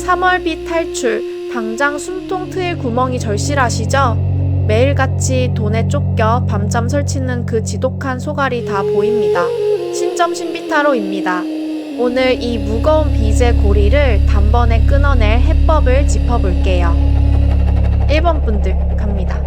3월비 탈출, 당장 숨통 트일 구멍이 절실하시죠? 매일같이 돈에 쫓겨 밤잠 설치는 그 지독한 소갈이 다 보입니다. 신점 신비타로입니다. 오늘 이 무거운 빚의 고리를 단번에 끊어낼 해법을 짚어볼게요. 1번 분들 갑니다.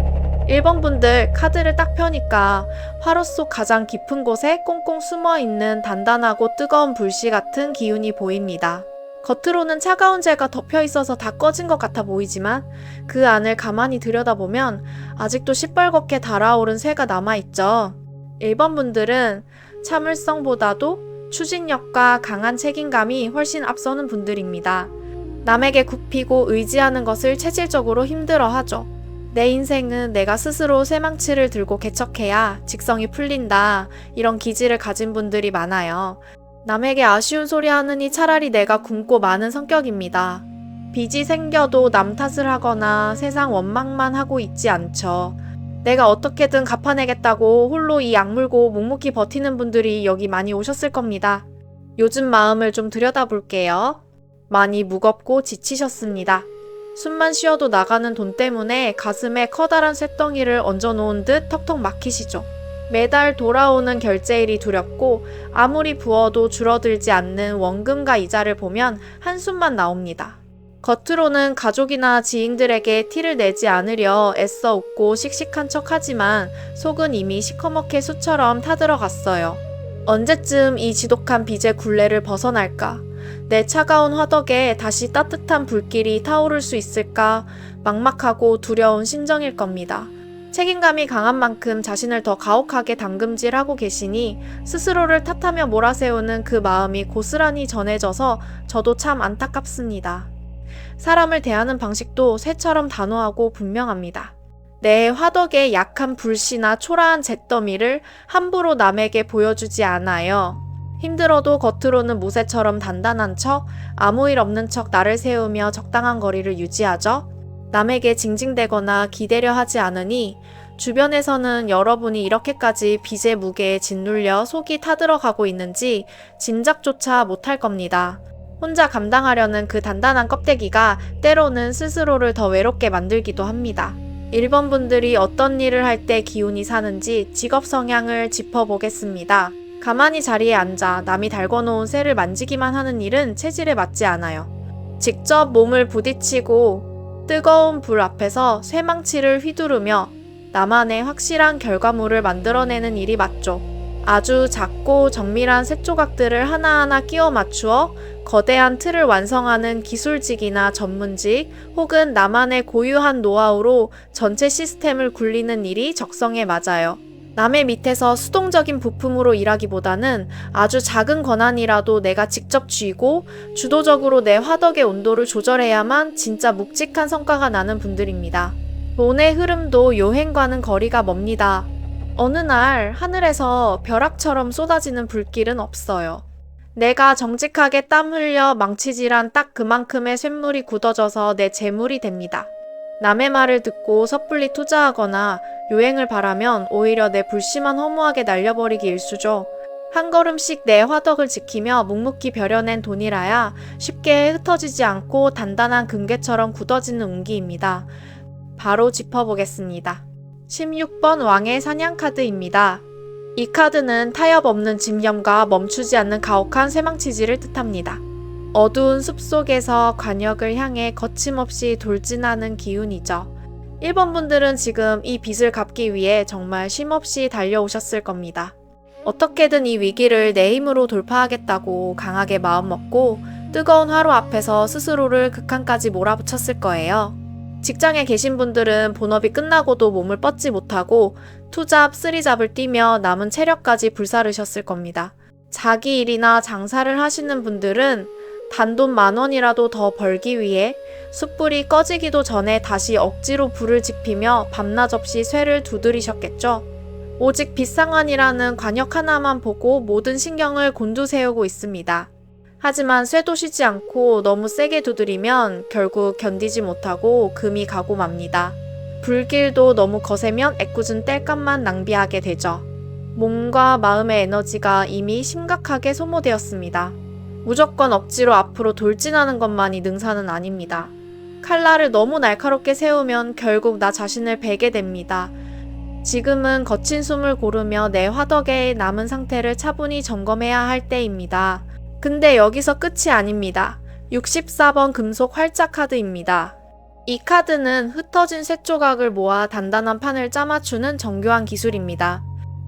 1번 분들 카드를 딱 펴니까 화로 속 가장 깊은 곳에 꽁꽁 숨어있는 단단하고 뜨거운 불씨 같은 기운이 보입니다. 겉으로는 차가운 재가 덮여 있어서 다 꺼진 것 같아 보이지만 그 안을 가만히 들여다보면 아직도 시뻘겋게 달아오른 쇠가 남아있죠. 1번 분들은 참을성보다도 추진력과 강한 책임감이 훨씬 앞서는 분들입니다. 남에게 굽히고 의지하는 것을 체질적으로 힘들어하죠. 내 인생은 내가 스스로 쇠망치를 들고 개척해야 직성이 풀린다. 이런 기질을 가진 분들이 많아요. 남에게 아쉬운 소리 하느니 차라리 내가 굶고 마는 성격입니다. 빚이 생겨도 남 탓을 하거나 세상 원망만 하고 있지 않죠. 내가 어떻게든 갚아내겠다고 홀로 이 악물고 묵묵히 버티는 분들이 여기 많이 오셨을 겁니다. 요즘 마음을 좀 들여다볼게요. 많이 무겁고 지치셨습니다. 숨만 쉬어도 나가는 돈 때문에 가슴에 커다란 쇳덩이를 얹어놓은 듯 턱턱 막히시죠. 매달 돌아오는 결제일이 두렵고 아무리 부어도 줄어들지 않는 원금과 이자를 보면 한숨만 나옵니다. 겉으로는 가족이나 지인들에게 티를 내지 않으려 애써 웃고 씩씩한 척 하지만 속은 이미 시커멓게 수처럼 타들어갔어요. 언제쯤 이 지독한 빚의 굴레를 벗어날까? 내 차가운 화덕에 다시 따뜻한 불길이 타오를 수 있을까? 막막하고 두려운 심정일 겁니다. 책임감이 강한 만큼 자신을 더 가혹하게 담금질하고 계시니 스스로를 탓하며 몰아세우는 그 마음이 고스란히 전해져서 저도 참 안타깝습니다. 사람을 대하는 방식도 쇠처럼 단호하고 분명합니다. 내 화덕에 약한 불씨나 초라한 잿더미를 함부로 남에게 보여주지 않아요. 힘들어도 겉으로는 무쇠처럼 단단한 척, 아무 일 없는 척 나를 세우며 적당한 거리를 유지하죠. 남에게 징징대거나 기대려 하지 않으니 주변에서는 여러분이 이렇게까지 빚의 무게에 짓눌려 속이 타들어가고 있는지 짐작조차 못할 겁니다. 혼자 감당하려는 그 단단한 껍데기가 때로는 스스로를 더 외롭게 만들기도 합니다. 1번 분들이 어떤 일을 할 때 기운이 사는지 직업 성향을 짚어보겠습니다. 가만히 자리에 앉아 남이 달궈놓은 쇠를 만지기만 하는 일은 체질에 맞지 않아요. 직접 몸을 부딪히고 뜨거운 불 앞에서 쇠망치를 휘두르며 나만의 확실한 결과물을 만들어내는 일이 맞죠. 아주 작고 정밀한 쇠조각들을 하나하나 끼워 맞추어 거대한 틀을 완성하는 기술직이나 전문직 혹은 나만의 고유한 노하우로 전체 시스템을 굴리는 일이 적성에 맞아요. 남의 밑에서 수동적인 부품으로 일하기보다는 아주 작은 권한이라도 내가 직접 쥐고 주도적으로 내 화덕의 온도를 조절해야만 진짜 묵직한 성과가 나는 분들입니다. 돈의 흐름도 요행과는 거리가 멉니다. 어느 날 하늘에서 벼락처럼 쏟아지는 불길은 없어요. 내가 정직하게 땀 흘려 망치질한 딱 그만큼의 쇳물이 굳어져서 내 재물이 됩니다. 남의 말을 듣고 섣불리 투자하거나 요행을 바라면 오히려 내 불씨만 허무하게 날려버리기 일쑤죠. 한 걸음씩 내 화덕을 지키며 묵묵히 벼려낸 돈이라야 쉽게 흩어지지 않고 단단한 금괴처럼 굳어지는 운기입니다. 바로 짚어보겠습니다. 16번 왕의 사냥 카드입니다. 이 카드는 타협 없는 집념과 멈추지 않는 가혹한 쇠망치질을 뜻합니다. 어두운 숲속에서 관역을 향해 거침없이 돌진하는 기운이죠. 1번 분들은 지금 이 빚을 갚기 위해 정말 쉼없이 달려오셨을 겁니다. 어떻게든 이 위기를 내 힘으로 돌파하겠다고 강하게 마음먹고 뜨거운 화로 앞에서 스스로를 극한까지 몰아붙였을 거예요. 직장에 계신 분들은 본업이 끝나고도 몸을 뻗지 못하고 투잡, 쓰리잡을 뛰며 남은 체력까지 불사르셨을 겁니다. 자기 일이나 장사를 하시는 분들은 단돈 10,000원이라도 더 벌기 위해 숯불이 꺼지기도 전에 다시 억지로 불을 지피며 밤낮 없이 쇠를 두드리셨겠죠. 오직 빚상환이라는 관역 하나만 보고 모든 신경을 곤두세우고 있습니다. 하지만 쇠도 쉬지 않고 너무 세게 두드리면 결국 견디지 못하고 금이 가고 맙니다. 불길도 너무 거세면 애꿎은 땔감만 낭비하게 되죠. 몸과 마음의 에너지가 이미 심각하게 소모되었습니다. 무조건 억지로 앞으로 돌진하는 것만이 능사는 아닙니다. 칼날을 너무 날카롭게 세우면 결국 나 자신을 베게 됩니다. 지금은 거친 숨을 고르며 내 화덕에 남은 상태를 차분히 점검해야 할 때입니다. 근데 여기서 끝이 아닙니다. 64번 금속 활자 카드입니다. 이 카드는 흩어진 쇠 조각을 모아 단단한 판을 짜맞추는 정교한 기술입니다.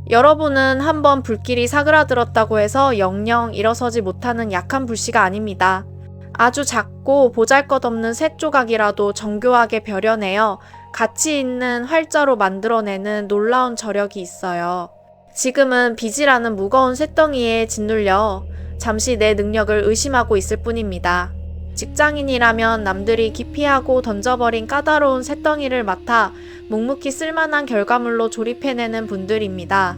여러분은 한번 불길이 사그라들었다고 해서 영영 일어서지 못하는 약한 불씨가 아닙니다. 아주 작고 보잘것없는 쇠 조각이라도 정교하게 벼려내어 가치 있는 활자로 만들어내는 놀라운 저력이 있어요. 지금은 빚이라는 무거운 쇳덩이에 짓눌려 잠시 내 능력을 의심하고 있을 뿐입니다. 직장인이라면 남들이 기피하고 던져버린 까다로운 쇳덩이를 맡아 묵묵히 쓸만한 결과물로 조립해내는 분들입니다.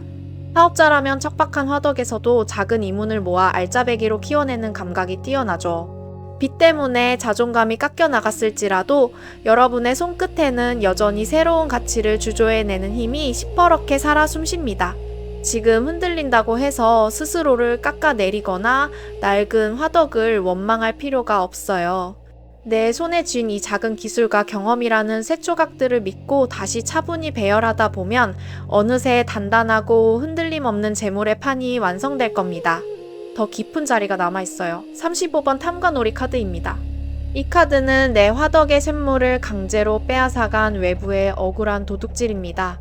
사업자라면 척박한 화덕에서도 작은 이문을 모아 알짜배기로 키워내는 감각이 뛰어나죠. 빚 때문에 자존감이 깎여 나갔을지라도 여러분의 손끝에는 여전히 새로운 가치를 주조해내는 힘이 시퍼렇게 살아 숨쉽니다. 지금 흔들린다고 해서 스스로를 깎아내리거나 낡은 화덕을 원망할 필요가 없어요. 내 손에 쥔 이 작은 기술과 경험이라는 새 조각들을 믿고 다시 차분히 배열하다 보면 어느새 단단하고 흔들림 없는 재물의 판이 완성될 겁니다. 더 깊은 자리가 남아있어요. 35번 탐관오리 카드입니다. 이 카드는 내 화덕의 쇳물을 강제로 빼앗아간 외부의 억울한 도둑질입니다.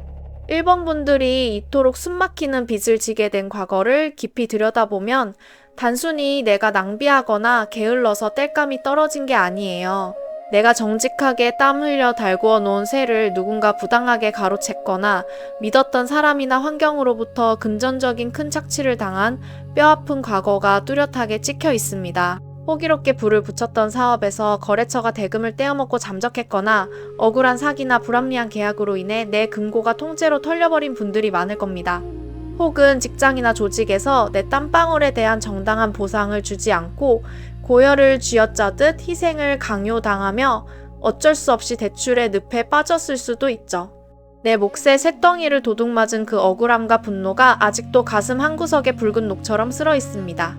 1번 분들이 이토록 숨막히는 빚을 지게 된 과거를 깊이 들여다보면 단순히 내가 낭비하거나 게을러서 땔감이 떨어진 게 아니에요. 내가 정직하게 땀 흘려 달구어 놓은 쇠를 누군가 부당하게 가로챘거나 믿었던 사람이나 환경으로부터 금전적인 큰 착취를 당한 뼈아픈 과거가 뚜렷하게 찍혀 있습니다. 호기롭게 불을 붙였던 사업에서 거래처가 대금을 떼어먹고 잠적했거나 억울한 사기나 불합리한 계약으로 인해 내 금고가 통째로 털려버린 분들이 많을 겁니다. 혹은 직장이나 조직에서 내 땀방울에 대한 정당한 보상을 주지 않고 고열을 쥐어짜듯 희생을 강요당하며 어쩔 수 없이 대출의 늪에 빠졌을 수도 있죠. 내 몫에 쇳덩이를 도둑맞은 그 억울함과 분노가 아직도 가슴 한구석에 붉은 녹처럼 쓸어 있습니다.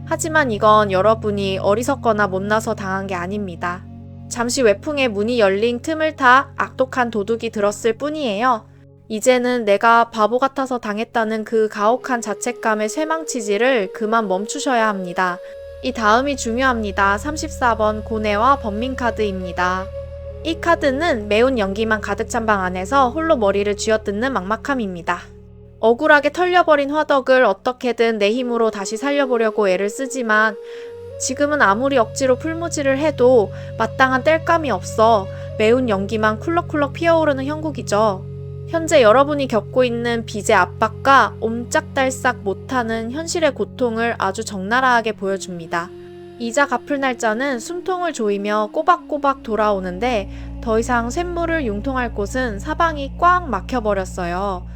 하지만 이건 여러분이 어리석거나 못나서 당한 게 아닙니다. 잠시 외풍에 문이 열린 틈을 타 악독한 도둑이 들었을 뿐이에요. 이제는 내가 바보 같아서 당했다는 그 가혹한 자책감의 쇠망치질을 그만 멈추셔야 합니다. 이 다음이 중요합니다. 34번 고뇌와 번민카드입니다. 이 카드는 매운 연기만 가득 찬 방 안에서 홀로 머리를 쥐어뜯는 막막함입니다. 억울하게 털려버린 화덕을 어떻게든 내 힘으로 다시 살려보려고 애를 쓰지만 지금은 아무리 억지로 풀무질을 해도 마땅한 땔감이 없어 매운 연기만 쿨럭쿨럭 피어오르는 형국이죠. 현재 여러분이 겪고 있는 빚의 압박과 옴짝달싹 못하는 현실의 고통을 아주 적나라하게 보여줍니다. 이자 갚을 날짜는 숨통을 조이며 꼬박꼬박 돌아오는데 더 이상 쇳물을 융통할 곳은 사방이 꽉 막혀버렸어요.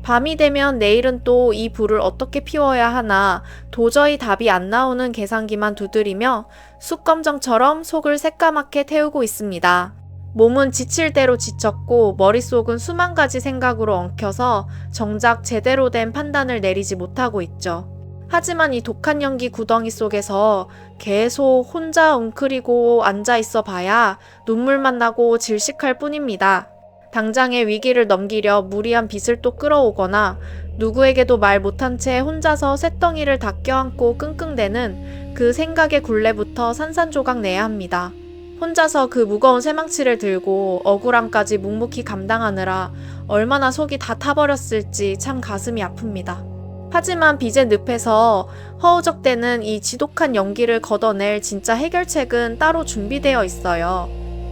밤이 되면 내일은 또 이 불을 어떻게 피워야 하나 도저히 답이 안 나오는 계산기만 두드리며 숯검정처럼 속을 새까맣게 태우고 있습니다. 몸은 지칠 대로 지쳤고 머릿속은 수만 가지 생각으로 엉켜서 정작 제대로 된 판단을 내리지 못하고 있죠. 하지만 이 독한 연기 구덩이 속에서 계속 혼자 웅크리고 앉아있어 봐야 눈물만 나고 질식할 뿐입니다. 당장의 위기를 넘기려 무리한 빚을 또 끌어오거나 누구에게도 말 못한 채 혼자서 쇳덩이를 다 껴안고 끙끙대는 그 생각의 굴레부터 산산조각 내야 합니다. 혼자서 그 무거운 쇠망치를 들고 억울함까지 묵묵히 감당하느라 얼마나 속이 다 타버렸을지 참 가슴이 아픕니다. 하지만 빚의 늪에서 허우적대는 이 지독한 연기를 걷어낼 진짜 해결책은 따로 준비되어 있어요.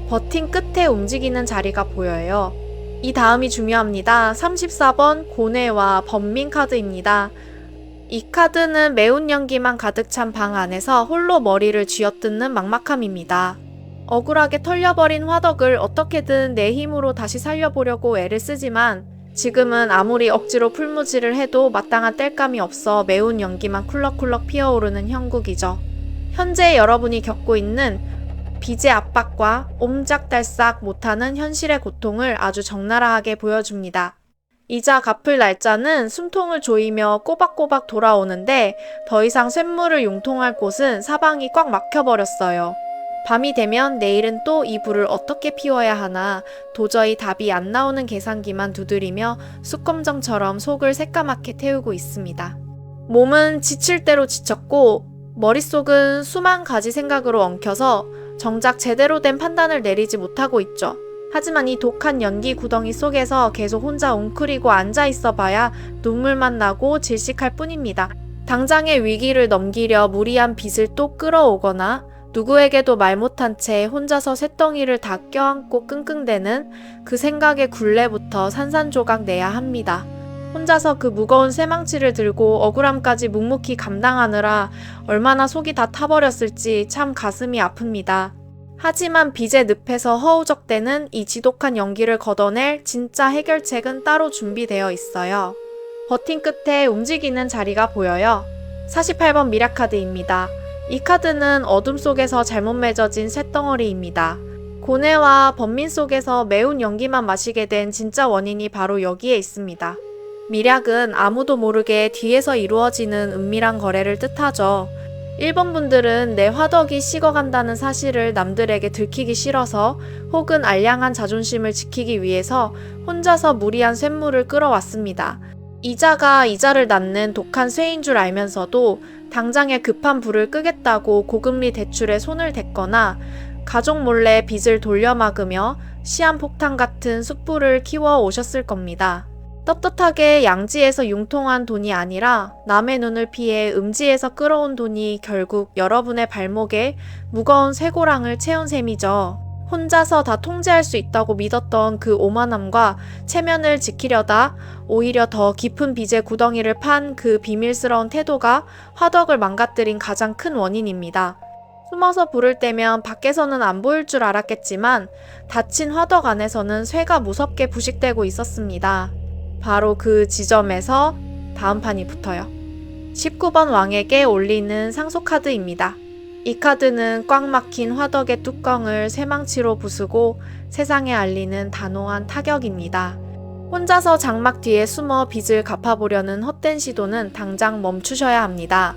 버틴 끝에 움직이는 자리가 보여요. 이 다음이 중요합니다. 34번 고뇌와 번민 카드입니다. 이 카드는 매운 연기만 가득 찬 방 안에서 홀로 머리를 쥐어뜯는 막막함입니다. 억울하게 털려버린 화덕을 어떻게든 내 힘으로 다시 살려보려고 애를 쓰지만 지금은 아무리 억지로 풀무질을 해도 마땅한 땔감이 없어 매운 연기만 쿨럭쿨럭 피어오르는 형국이죠. 현재 여러분이 겪고 있는 빚의 압박과 옴짝달싹 못하는 현실의 고통을 아주 적나라하게 보여줍니다. 이자 갚을 날짜는 숨통을 조이며 꼬박꼬박 돌아오는데 더 이상 쇳물을 융통할 곳은 사방이 꽉 막혀버렸어요. 밤이 되면 내일은 또 이 불을 어떻게 피워야 하나 도저히 답이 안 나오는 계산기만 두드리며 숯검정처럼 속을 새까맣게 태우고 있습니다. 몸은 지칠 대로 지쳤고 머릿속은 수만 가지 생각으로 엉켜서 정작 제대로 된 판단을 내리지 못하고 있죠. 하지만 이 독한 연기 구덩이 속에서 계속 혼자 웅크리고 앉아있어 봐야 눈물만 나고 질식할 뿐입니다. 당장의 위기를 넘기려 무리한 빚을 또 끌어오거나 누구에게도 말 못한 채 혼자서 쇳덩이를 다 껴안고 끙끙대는 그 생각의 굴레부터 산산조각 내야 합니다. 혼자서 그 무거운 쇠망치를 들고 억울함까지 묵묵히 감당하느라 얼마나 속이 다 타버렸을지 참 가슴이 아픕니다. 하지만 빚의 늪에서 허우적대는 이 지독한 연기를 걷어낼 진짜 해결책은 따로 준비되어 있어요. 버튼 끝에 움직이는 자리가 보여요. 48번 미라카드입니다. 이 카드는 어둠 속에서 잘못 맺어진 쇳덩어리입니다. 고뇌와 번민 속에서 매운 연기만 마시게 된 진짜 원인이 바로 여기에 있습니다. 미략은 아무도 모르게 뒤에서 이루어지는 은밀한 거래를 뜻하죠. 1번 분들은 내 화덕이 식어간다는 사실을 남들에게 들키기 싫어서 혹은 알량한 자존심을 지키기 위해서 혼자서 무리한 쇳물을 끌어왔습니다. 이자가 이자를 낳는 독한 쇠인 줄 알면서도 당장에 급한 불을 끄겠다고 고금리 대출에 손을 댔거나 가족 몰래 빚을 돌려막으며 시한폭탄 같은 숯불을 키워 오셨을 겁니다. 떳떳하게 양지에서 융통한 돈이 아니라 남의 눈을 피해 음지에서 끌어온 돈이 결국 여러분의 발목에 무거운 쇠고랑을 채운 셈이죠. 혼자서 다 통제할 수 있다고 믿었던 그 오만함과 체면을 지키려다 오히려 더 깊은 빚의 구덩이를 판 그 비밀스러운 태도가 화덕을 망가뜨린 가장 큰 원인입니다. 숨어서 불을 떼면 밖에서는 안 보일 줄 알았겠지만 닫힌 화덕 안에서는 쇠가 무섭게 부식되고 있었습니다. 바로 그 지점에서 다음 판이 붙어요. 19번 왕에게 올리는 상소카드입니다. 이 카드는 꽉 막힌 화덕의 뚜껑을 쇠망치로 부수고 세상에 알리는 단호한 타격입니다. 혼자서 장막 뒤에 숨어 빚을 갚아보려는 헛된 시도는 당장 멈추셔야 합니다.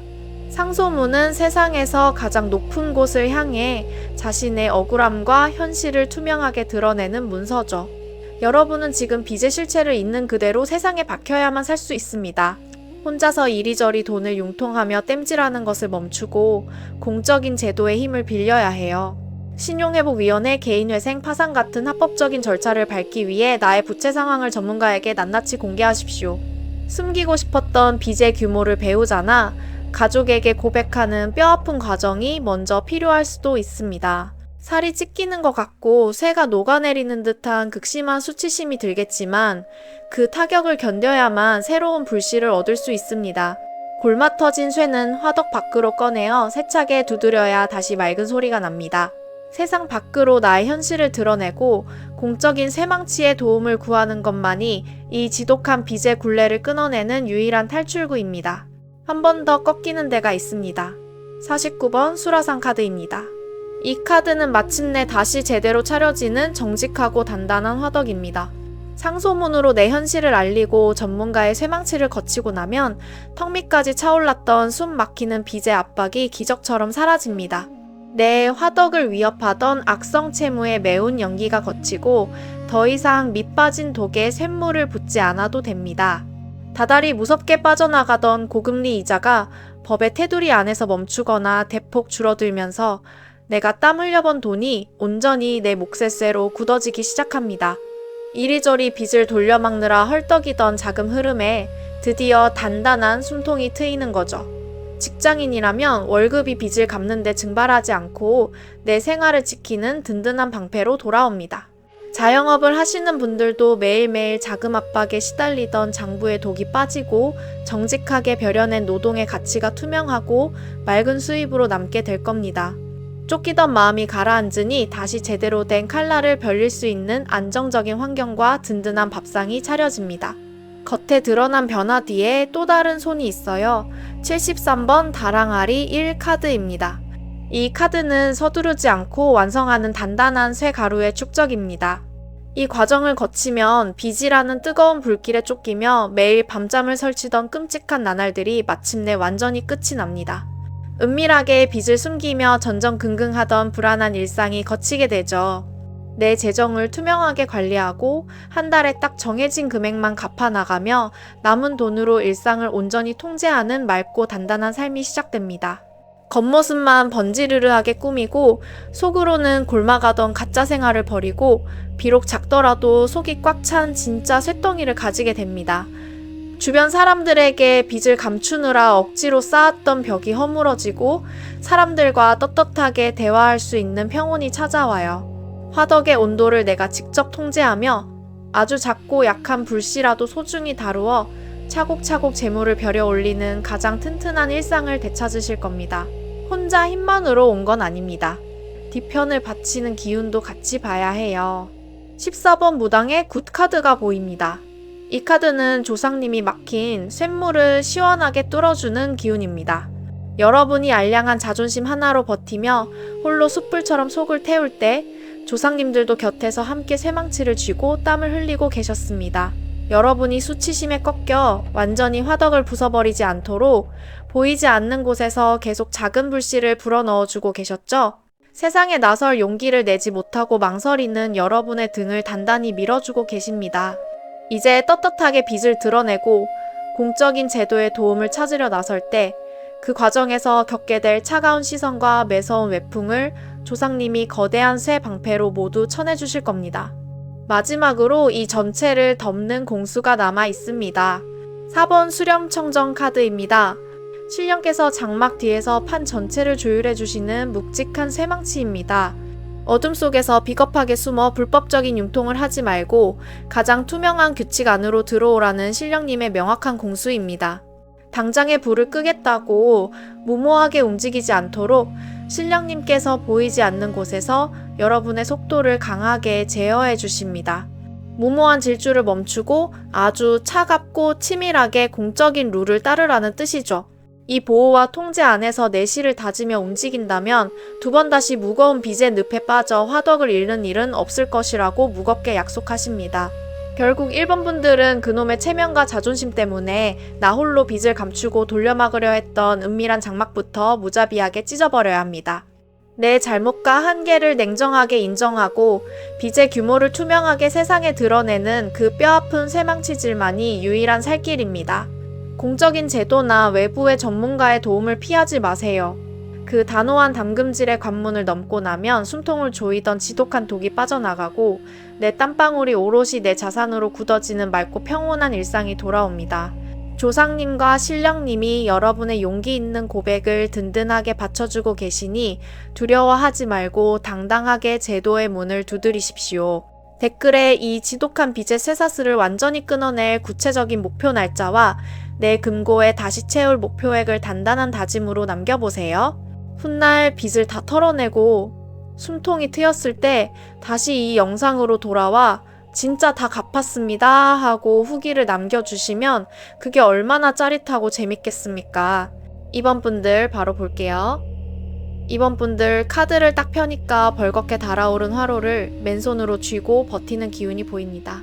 상소문은 세상에서 가장 높은 곳을 향해 자신의 억울함과 현실을 투명하게 드러내는 문서죠. 여러분은 지금 빚의 실체를 있는 그대로 세상에 박혀야만 살 수 있습니다. 혼자서 이리저리 돈을 융통하며 땜질하는 것을 멈추고 공적인 제도의 힘을 빌려야 해요. 신용회복위원회 개인회생 파산 같은 합법적인 절차를 밟기 위해 나의 부채 상황을 전문가에게 낱낱이 공개하십시오. 숨기고 싶었던 빚의 규모를 배우자나 가족에게 고백하는 뼈아픈 과정이 먼저 필요할 수도 있습니다. 살이 찢기는 것 같고 쇠가 녹아내리는 듯한 극심한 수치심이 들겠지만 그 타격을 견뎌야만 새로운 불씨를 얻을 수 있습니다. 골마 터진 쇠는 화덕 밖으로 꺼내어 세차게 두드려야 다시 맑은 소리가 납니다. 세상 밖으로 나의 현실을 드러내고 공적인 쇠망치의 도움을 구하는 것만이 이 지독한 빚의 굴레를 끊어내는 유일한 탈출구입니다. 한 번 더 꺾이는 데가 있습니다. 49번 수라상 카드입니다. 이 카드는 마침내 다시 제대로 차려지는 정직하고 단단한 화덕입니다. 상소문으로 내 현실을 알리고 전문가의 쇠망치를 거치고 나면 턱 밑까지 차올랐던 숨 막히는 빚의 압박이 기적처럼 사라집니다. 내 화덕을 위협하던 악성 채무의 매운 연기가 거치고 더 이상 밑 빠진 독에 쇳물을 붓지 않아도 됩니다. 다달이 무섭게 빠져나가던 고금리 이자가 법의 테두리 안에서 멈추거나 대폭 줄어들면서 내가 땀 흘려번 돈이 온전히 내 몫의 쇠로 굳어지기 시작합니다. 이리저리 빚을 돌려막느라 헐떡이던 자금 흐름에 드디어 단단한 숨통이 트이는 거죠. 직장인이라면 월급이 빚을 갚는 데 증발하지 않고 내 생활을 지키는 든든한 방패로 돌아옵니다. 자영업을 하시는 분들도 매일매일 자금 압박에 시달리던 장부의 독이 빠지고 정직하게 벼려낸 노동의 가치가 투명하고 맑은 수입으로 남게 될 겁니다. 쫓기던 마음이 가라앉으니 다시 제대로 된 칼날을 벌릴 수 있는 안정적인 환경과 든든한 밥상이 차려집니다. 겉에 드러난 변화 뒤에 또 다른 손이 있어요. 73번 다랑아리 1 카드입니다. 이 카드는 서두르지 않고 완성하는 단단한 쇠가루의 축적입니다. 이 과정을 거치면 빚이라는 뜨거운 불길에 쫓기며 매일 밤잠을 설치던 끔찍한 나날들이 마침내 완전히 끝이 납니다. 은밀하게 빚을 숨기며 전전긍긍하던 불안한 일상이 거치게 되죠. 내 재정을 투명하게 관리하고 한 달에 딱 정해진 금액만 갚아나가며 남은 돈으로 일상을 온전히 통제하는 맑고 단단한 삶이 시작됩니다. 겉모습만 번지르르하게 꾸미고 속으로는 골마가던 가짜 생활을 버리고 비록 작더라도 속이 꽉 찬 진짜 쇳덩이를 가지게 됩니다. 주변 사람들에게 빚을 감추느라 억지로 쌓았던 벽이 허물어지고 사람들과 떳떳하게 대화할 수 있는 평온이 찾아와요. 화덕의 온도를 내가 직접 통제하며 아주 작고 약한 불씨라도 소중히 다루어 차곡차곡 재물을 벼려 올리는 가장 튼튼한 일상을 되찾으실 겁니다. 혼자 힘만으로 온 건 아닙니다. 뒤편을 받치는 기운도 같이 봐야 해요. 14번 무당의 굿카드가 보입니다. 이 카드는 조상님이 막힌 쇳물을 시원하게 뚫어주는 기운입니다. 여러분이 알량한 자존심 하나로 버티며 홀로 숯불처럼 속을 태울 때 조상님들도 곁에서 함께 쇠망치를 쥐고 땀을 흘리고 계셨습니다. 여러분이 수치심에 꺾여 완전히 화덕을 부숴버리지 않도록 보이지 않는 곳에서 계속 작은 불씨를 불어넣어주고 계셨죠? 세상에 나설 용기를 내지 못하고 망설이는 여러분의 등을 단단히 밀어주고 계십니다. 이제 떳떳하게 빚을 드러내고 공적인 제도의 도움을 찾으려 나설 때 그 과정에서 겪게 될 차가운 시선과 매서운 외풍을 조상님이 거대한 쇠 방패로 모두 쳐내주실 겁니다. 마지막으로 이 전체를 덮는 공수가 남아 있습니다. 4번 수렴청정 카드입니다. 신령께서 장막 뒤에서 판 전체를 조율해 주시는 묵직한 쇠망치입니다. 어둠 속에서 비겁하게 숨어 불법적인 융통을 하지 말고 가장 투명한 규칙 안으로 들어오라는 신령님의 명확한 공수입니다. 당장의 불을 끄겠다고 무모하게 움직이지 않도록 신령님께서 보이지 않는 곳에서 여러분의 속도를 강하게 제어해 주십니다. 무모한 질주를 멈추고 아주 차갑고 치밀하게 공적인 룰을 따르라는 뜻이죠. 이 보호와 통제 안에서 내실을 다지며 움직인다면 두 번 다시 무거운 빚의 늪에 빠져 화덕을 잃는 일은 없을 것이라고 무겁게 약속하십니다. 결국 1번 분들은 그놈의 체면과 자존심 때문에 나 홀로 빚을 감추고 돌려막으려 했던 은밀한 장막부터 무자비하게 찢어버려야 합니다. 내 잘못과 한계를 냉정하게 인정하고 빚의 규모를 투명하게 세상에 드러내는 그 뼈아픈 쇠망치질만이 유일한 살 길입니다. 공적인 제도나 외부의 전문가의 도움을 피하지 마세요. 그 단호한 담금질의 관문을 넘고 나면 숨통을 조이던 지독한 독이 빠져나가고 내 땀방울이 오롯이 내 자산으로 굳어지는 맑고 평온한 일상이 돌아옵니다. 조상님과 신령님이 여러분의 용기 있는 고백을 든든하게 받쳐주고 계시니 두려워하지 말고 당당하게 제도의 문을 두드리십시오. 댓글에 이 지독한 빚의 쇠사슬을 완전히 끊어낼 구체적인 목표 날짜와 내 금고에 다시 채울 목표액을 단단한 다짐으로 남겨보세요. 훗날 빚을 다 털어내고 숨통이 트였을 때 다시 이 영상으로 돌아와 진짜 다 갚았습니다 하고 후기를 남겨주시면 그게 얼마나 짜릿하고 재밌겠습니까? 2번 분들 바로 볼게요. 2번 분들 카드를 딱 펴니까 벌겋게 달아오른 화로를 맨손으로 쥐고 버티는 기운이 보입니다.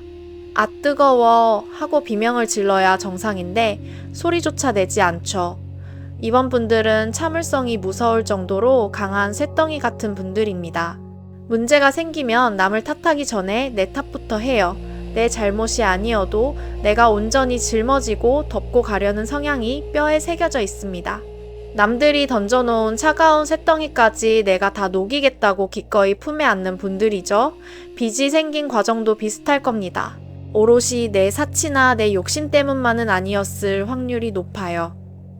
아 뜨거워 하고 비명을 질러야 정상인데 소리조차 내지 않죠. 이번 분들은 참을성이 무서울 정도로 강한 쇳덩이 같은 분들입니다. 문제가 생기면 남을 탓하기 전에 내 탓부터 해요. 내 잘못이 아니어도 내가 온전히 짊어지고 덮고 가려는 성향이 뼈에 새겨져 있습니다. 남들이 던져놓은 차가운 쇳덩이까지 내가 다 녹이겠다고 기꺼이 품에 안는 분들이죠. 빚이 생긴 과정도 비슷할 겁니다. 오롯이 내 사치나 내 욕심 때문만은 아니었을 확률이 높아요.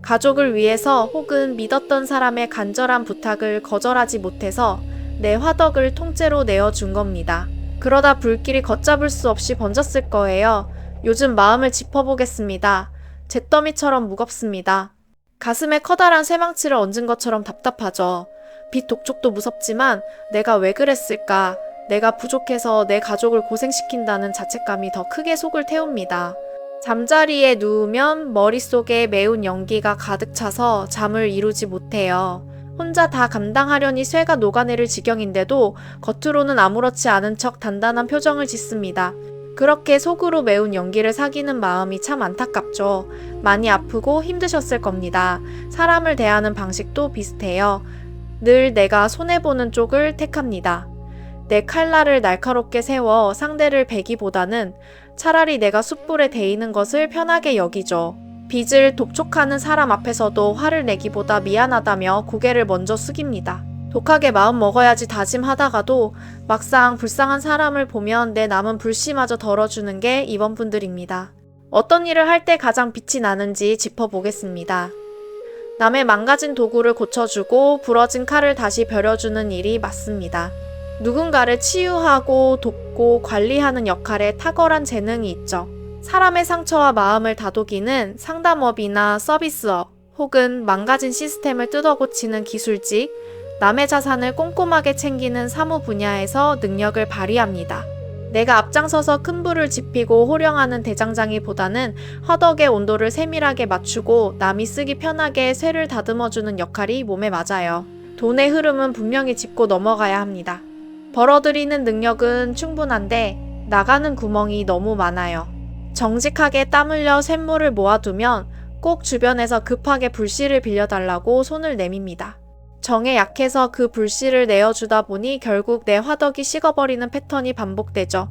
가족을 위해서 혹은 믿었던 사람의 간절한 부탁을 거절하지 못해서 내 화덕을 통째로 내어준 겁니다. 그러다 불길이 걷잡을 수 없이 번졌을 거예요. 요즘 마음을 짚어보겠습니다. 잿더미처럼 무겁습니다. 가슴에 커다란 쇠망치를 얹은 것처럼 답답하죠. 빚 독촉도 무섭지만 내가 왜 그랬을까? 내가 부족해서 내 가족을 고생시킨다는 자책감이 더 크게 속을 태웁니다. 잠자리에 누우면 머릿속에 매운 연기가 가득 차서 잠을 이루지 못해요. 혼자 다 감당하려니 쇠가 녹아내릴 지경인데도 겉으로는 아무렇지 않은 척 단단한 표정을 짓습니다. 그렇게 속으로 매운 연기를 사귀는 마음이 참 안타깝죠. 많이 아프고 힘드셨을 겁니다. 사람을 대하는 방식도 비슷해요. 늘 내가 손해보는 쪽을 택합니다. 내 칼날을 날카롭게 세워 상대를 베기보다는 차라리 내가 숯불에 데이는 것을 편하게 여기죠. 빚을 독촉하는 사람 앞에서도 화를 내기보다 미안하다며 고개를 먼저 숙입니다. 독하게 마음 먹어야지 다짐하다가도 막상 불쌍한 사람을 보면 내 남은 불씨마저 덜어주는 게 이번 분들입니다. 어떤 일을 할 때 가장 빛이 나는지 짚어보겠습니다. 남의 망가진 도구를 고쳐주고 부러진 칼을 다시 벼려주는 일이 맞습니다. 누군가를 치유하고 돕고 관리하는 역할에 탁월한 재능이 있죠. 사람의 상처와 마음을 다독이는 상담업이나 서비스업, 혹은 망가진 시스템을 뜯어고치는 기술직, 남의 자산을 꼼꼼하게 챙기는 사무 분야에서 능력을 발휘합니다. 내가 앞장서서 큰 불을 지피고 호령하는 대장장이보다는 화덕의 온도를 세밀하게 맞추고 남이 쓰기 편하게 쇠를 다듬어주는 역할이 몸에 맞아요. 돈의 흐름은 분명히 짚고 넘어가야 합니다. 벌어들이는 능력은 충분한데 나가는 구멍이 너무 많아요. 정직하게 땀 흘려 쇳물을 모아두면 꼭 주변에서 급하게 불씨를 빌려달라고 손을 내밉니다. 정에 약해서 그 불씨를 내어주다 보니 결국 내 화덕이 식어버리는 패턴이 반복되죠.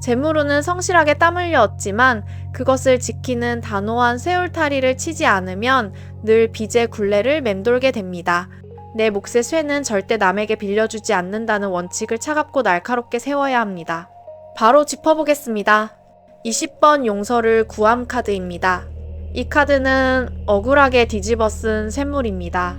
재물운은 성실하게 땀 흘려 얻지만 그것을 지키는 단호한 쇠울타리를 치지 않으면 늘 빚의 굴레를 맴돌게 됩니다. 내 몫의 쇠는 절대 남에게 빌려주지 않는다는 원칙을 차갑고 날카롭게 세워야 합니다. 바로 짚어보겠습니다. 20번 용서를 구함 카드입니다. 이 카드는 억울하게 뒤집어 쓴 쇳물입니다.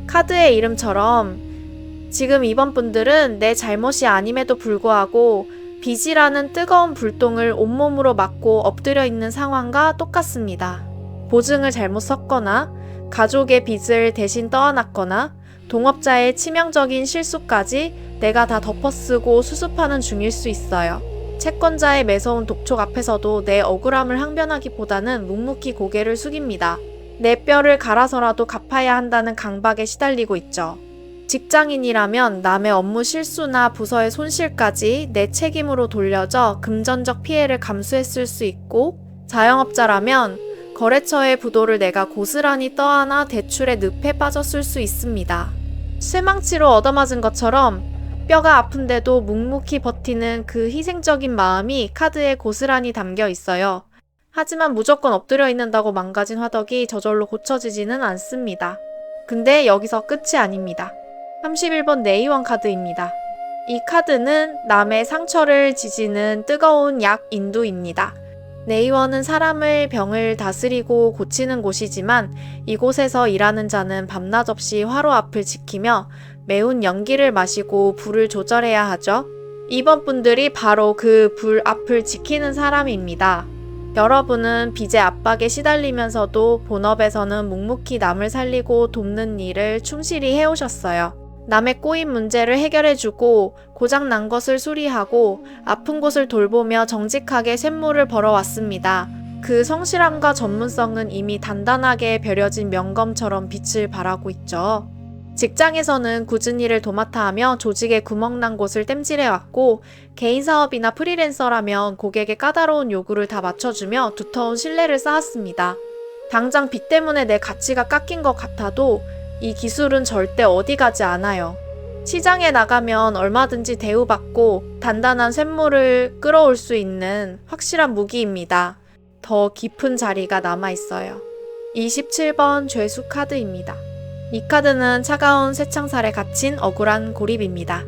카드의 이름처럼 지금 이번 분들은 내 잘못이 아님에도 불구하고 빚이라는 뜨거운 불똥을 온몸으로 맞고 엎드려 있는 상황과 똑같습니다. 보증을 잘못 섰거나 가족의 빚을 대신 떠안았거나 동업자의 치명적인 실수까지 내가 다 덮어쓰고 수습하는 중일 수 있어요. 채권자의 매서운 독촉 앞에서도 내 억울함을 항변하기보다는 묵묵히 고개를 숙입니다. 내 뼈를 갈아서라도 갚아야 한다는 강박에 시달리고 있죠. 직장인이라면 남의 업무 실수나 부서의 손실까지 내 책임으로 돌려져 금전적 피해를 감수했을 수 있고, 자영업자라면 거래처의 부도를 내가 고스란히 떠안아 대출의 늪에 빠졌을 수 있습니다. 쇠망치로 얻어맞은 것처럼 뼈가 아픈데도 묵묵히 버티는 그 희생적인 마음이 카드에 고스란히 담겨 있어요. 하지만 무조건 엎드려 있는다고 망가진 화덕이 저절로 고쳐지지는 않습니다. 근데 여기서 끝이 아닙니다. 31번 내의원 카드입니다. 이 카드는 남의 상처를 지지는 뜨거운 약 인두입니다. 내의원은 사람을 병을 다스리고 고치는 곳이지만 이곳에서 일하는 자는 밤낮 없이 화로 앞을 지키며 매운 연기를 마시고 불을 조절해야 하죠. 이번 분들이 바로 그 불 앞을 지키는 사람입니다. 여러분은 빚의 압박에 시달리면서도 본업에서는 묵묵히 남을 살리고 돕는 일을 충실히 해오셨어요. 남의 꼬인 문제를 해결해주고 고장난 것을 수리하고 아픈 곳을 돌보며 정직하게 쇳물을 벌어왔습니다. 그 성실함과 전문성은 이미 단단하게 벼려진 명검처럼 빛을 발하고 있죠. 직장에서는 굳은 일을 도맡아 하며 조직에 구멍난 곳을 땜질해왔고, 개인 사업이나 프리랜서라면 고객의 까다로운 요구를 다 맞춰주며 두터운 신뢰를 쌓았습니다. 당장 빚 때문에 내 가치가 깎인 것 같아도 이 기술은 절대 어디 가지 않아요. 시장에 나가면 얼마든지 대우받고 단단한 쇳물을 끌어올 수 있는 확실한 무기입니다. 더 깊은 자리가 남아있어요. 27번 죄수 카드입니다. 이 카드는 차가운 쇠창살에 갇힌 억울한 고립입니다.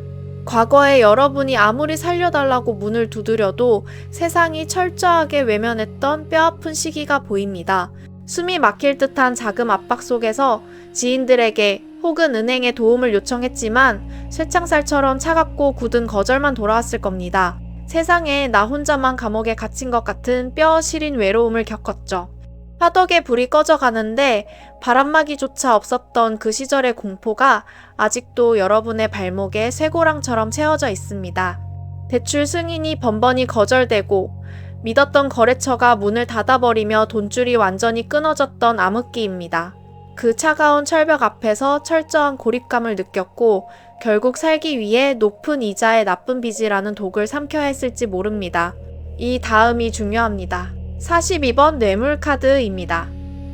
과거에 여러분이 아무리 살려달라고 문을 두드려도 세상이 철저하게 외면했던 뼈아픈 시기가 보입니다. 숨이 막힐 듯한 자금 압박 속에서 지인들에게 혹은 은행에 도움을 요청했지만 쇠창살처럼 차갑고 굳은 거절만 돌아왔을 겁니다. 세상에 나 혼자만 감옥에 갇힌 것 같은 뼈 시린 외로움을 겪었죠. 화덕의 불이 꺼져가는데 바람막이조차 없었던 그 시절의 공포가 아직도 여러분의 발목에 쇠고랑처럼 채워져 있습니다. 대출 승인이 번번이 거절되고 믿었던 거래처가 문을 닫아버리며 돈줄이 완전히 끊어졌던 암흑기입니다. 그 차가운 철벽 앞에서 철저한 고립감을 느꼈고 결국 살기 위해 높은 이자의 나쁜 빚이라는 독을 삼켜야 했을지 모릅니다. 이 다음이 중요합니다. 42번 뇌물카드입니다.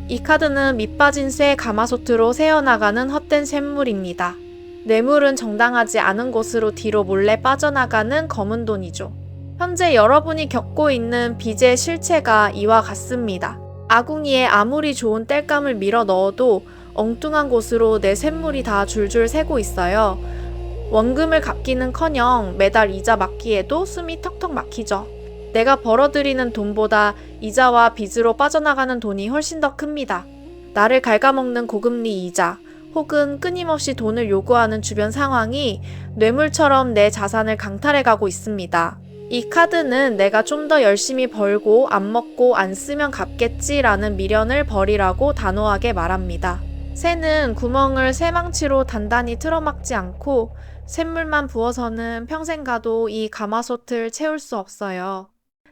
이 카드는 밑빠진 쇠 가마솥으로 새어나가는 헛된 쇳물입니다. 뇌물은 정당하지 않은 곳으로 뒤로 몰래 빠져나가는 검은 돈이죠. 현재 여러분이 겪고 있는 빚의 실체가 이와 같습니다. 아궁이에 아무리 좋은 땔감을 밀어 넣어도 엉뚱한 곳으로 내 쇳물이 다 줄줄 새고 있어요. 원금을 갚기는커녕 매달 이자 막기에도 숨이 턱턱 막히죠. 내가 벌어들이는 돈보다 이자와 빚으로 빠져나가는 돈이 훨씬 더 큽니다. 나를 갉아먹는 고금리 이자 혹은 끊임없이 돈을 요구하는 주변 상황이 뇌물처럼 내 자산을 강탈해가고 있습니다. 이 카드는 내가 좀 더 열심히 벌고 안 먹고 안 쓰면 갚겠지라는 미련을 버리라고 단호하게 말합니다. 새는 구멍을 쇠망치로 단단히 틀어막지 않고 쇳물만 부어서는 평생 가도 이 가마솥을 채울 수 없어요.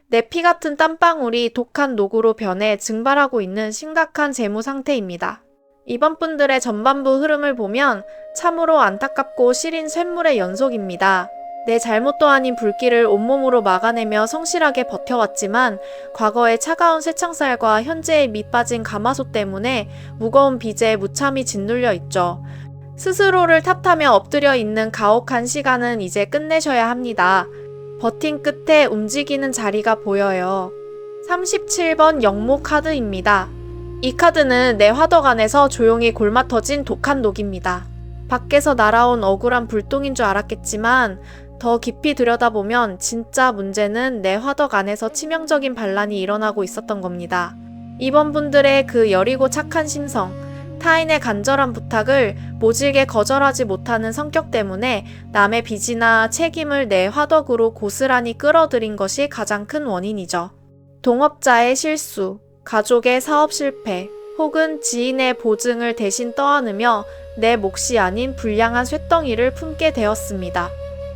내 피 같은 땀방울이 독한 녹으로 변해 증발하고 있는 심각한 재무 상태입니다. 이번 분들의 전반부 흐름을 보면 참으로 안타깝고 시린 쇳물의 연속입니다. 내 잘못도 아닌 불길을 온몸으로 막아내며 성실하게 버텨왔지만 과거의 차가운 쇠창살과 현재의 밑빠진 가마솥 때문에 무거운 빚에 무참히 짓눌려 있죠. 스스로를 탓하며 엎드려 있는 가혹한 시간은 이제 끝내셔야 합니다. 버틴 끝에 움직이는 자리가 보여요. 37번 영모 카드입니다. 이 카드는 내 화덕 안에서 조용히 골마터진 독한 녹입니다. 밖에서 날아온 억울한 불똥인 줄 알았겠지만 더 깊이 들여다보면 진짜 문제는 내 화덕 안에서 치명적인 반란이 일어나고 있었던 겁니다. 이번 분들의 그 여리고 착한 심성, 타인의 간절한 부탁을 모질게 거절하지 못하는 성격 때문에 남의 빚이나 책임을 내 화덕으로 고스란히 끌어들인 것이 가장 큰 원인이죠. 동업자의 실수, 가족의 사업 실패, 혹은 지인의 보증을 대신 떠안으며 내 몫이 아닌 불량한 쇳덩이를 품게 되었습니다.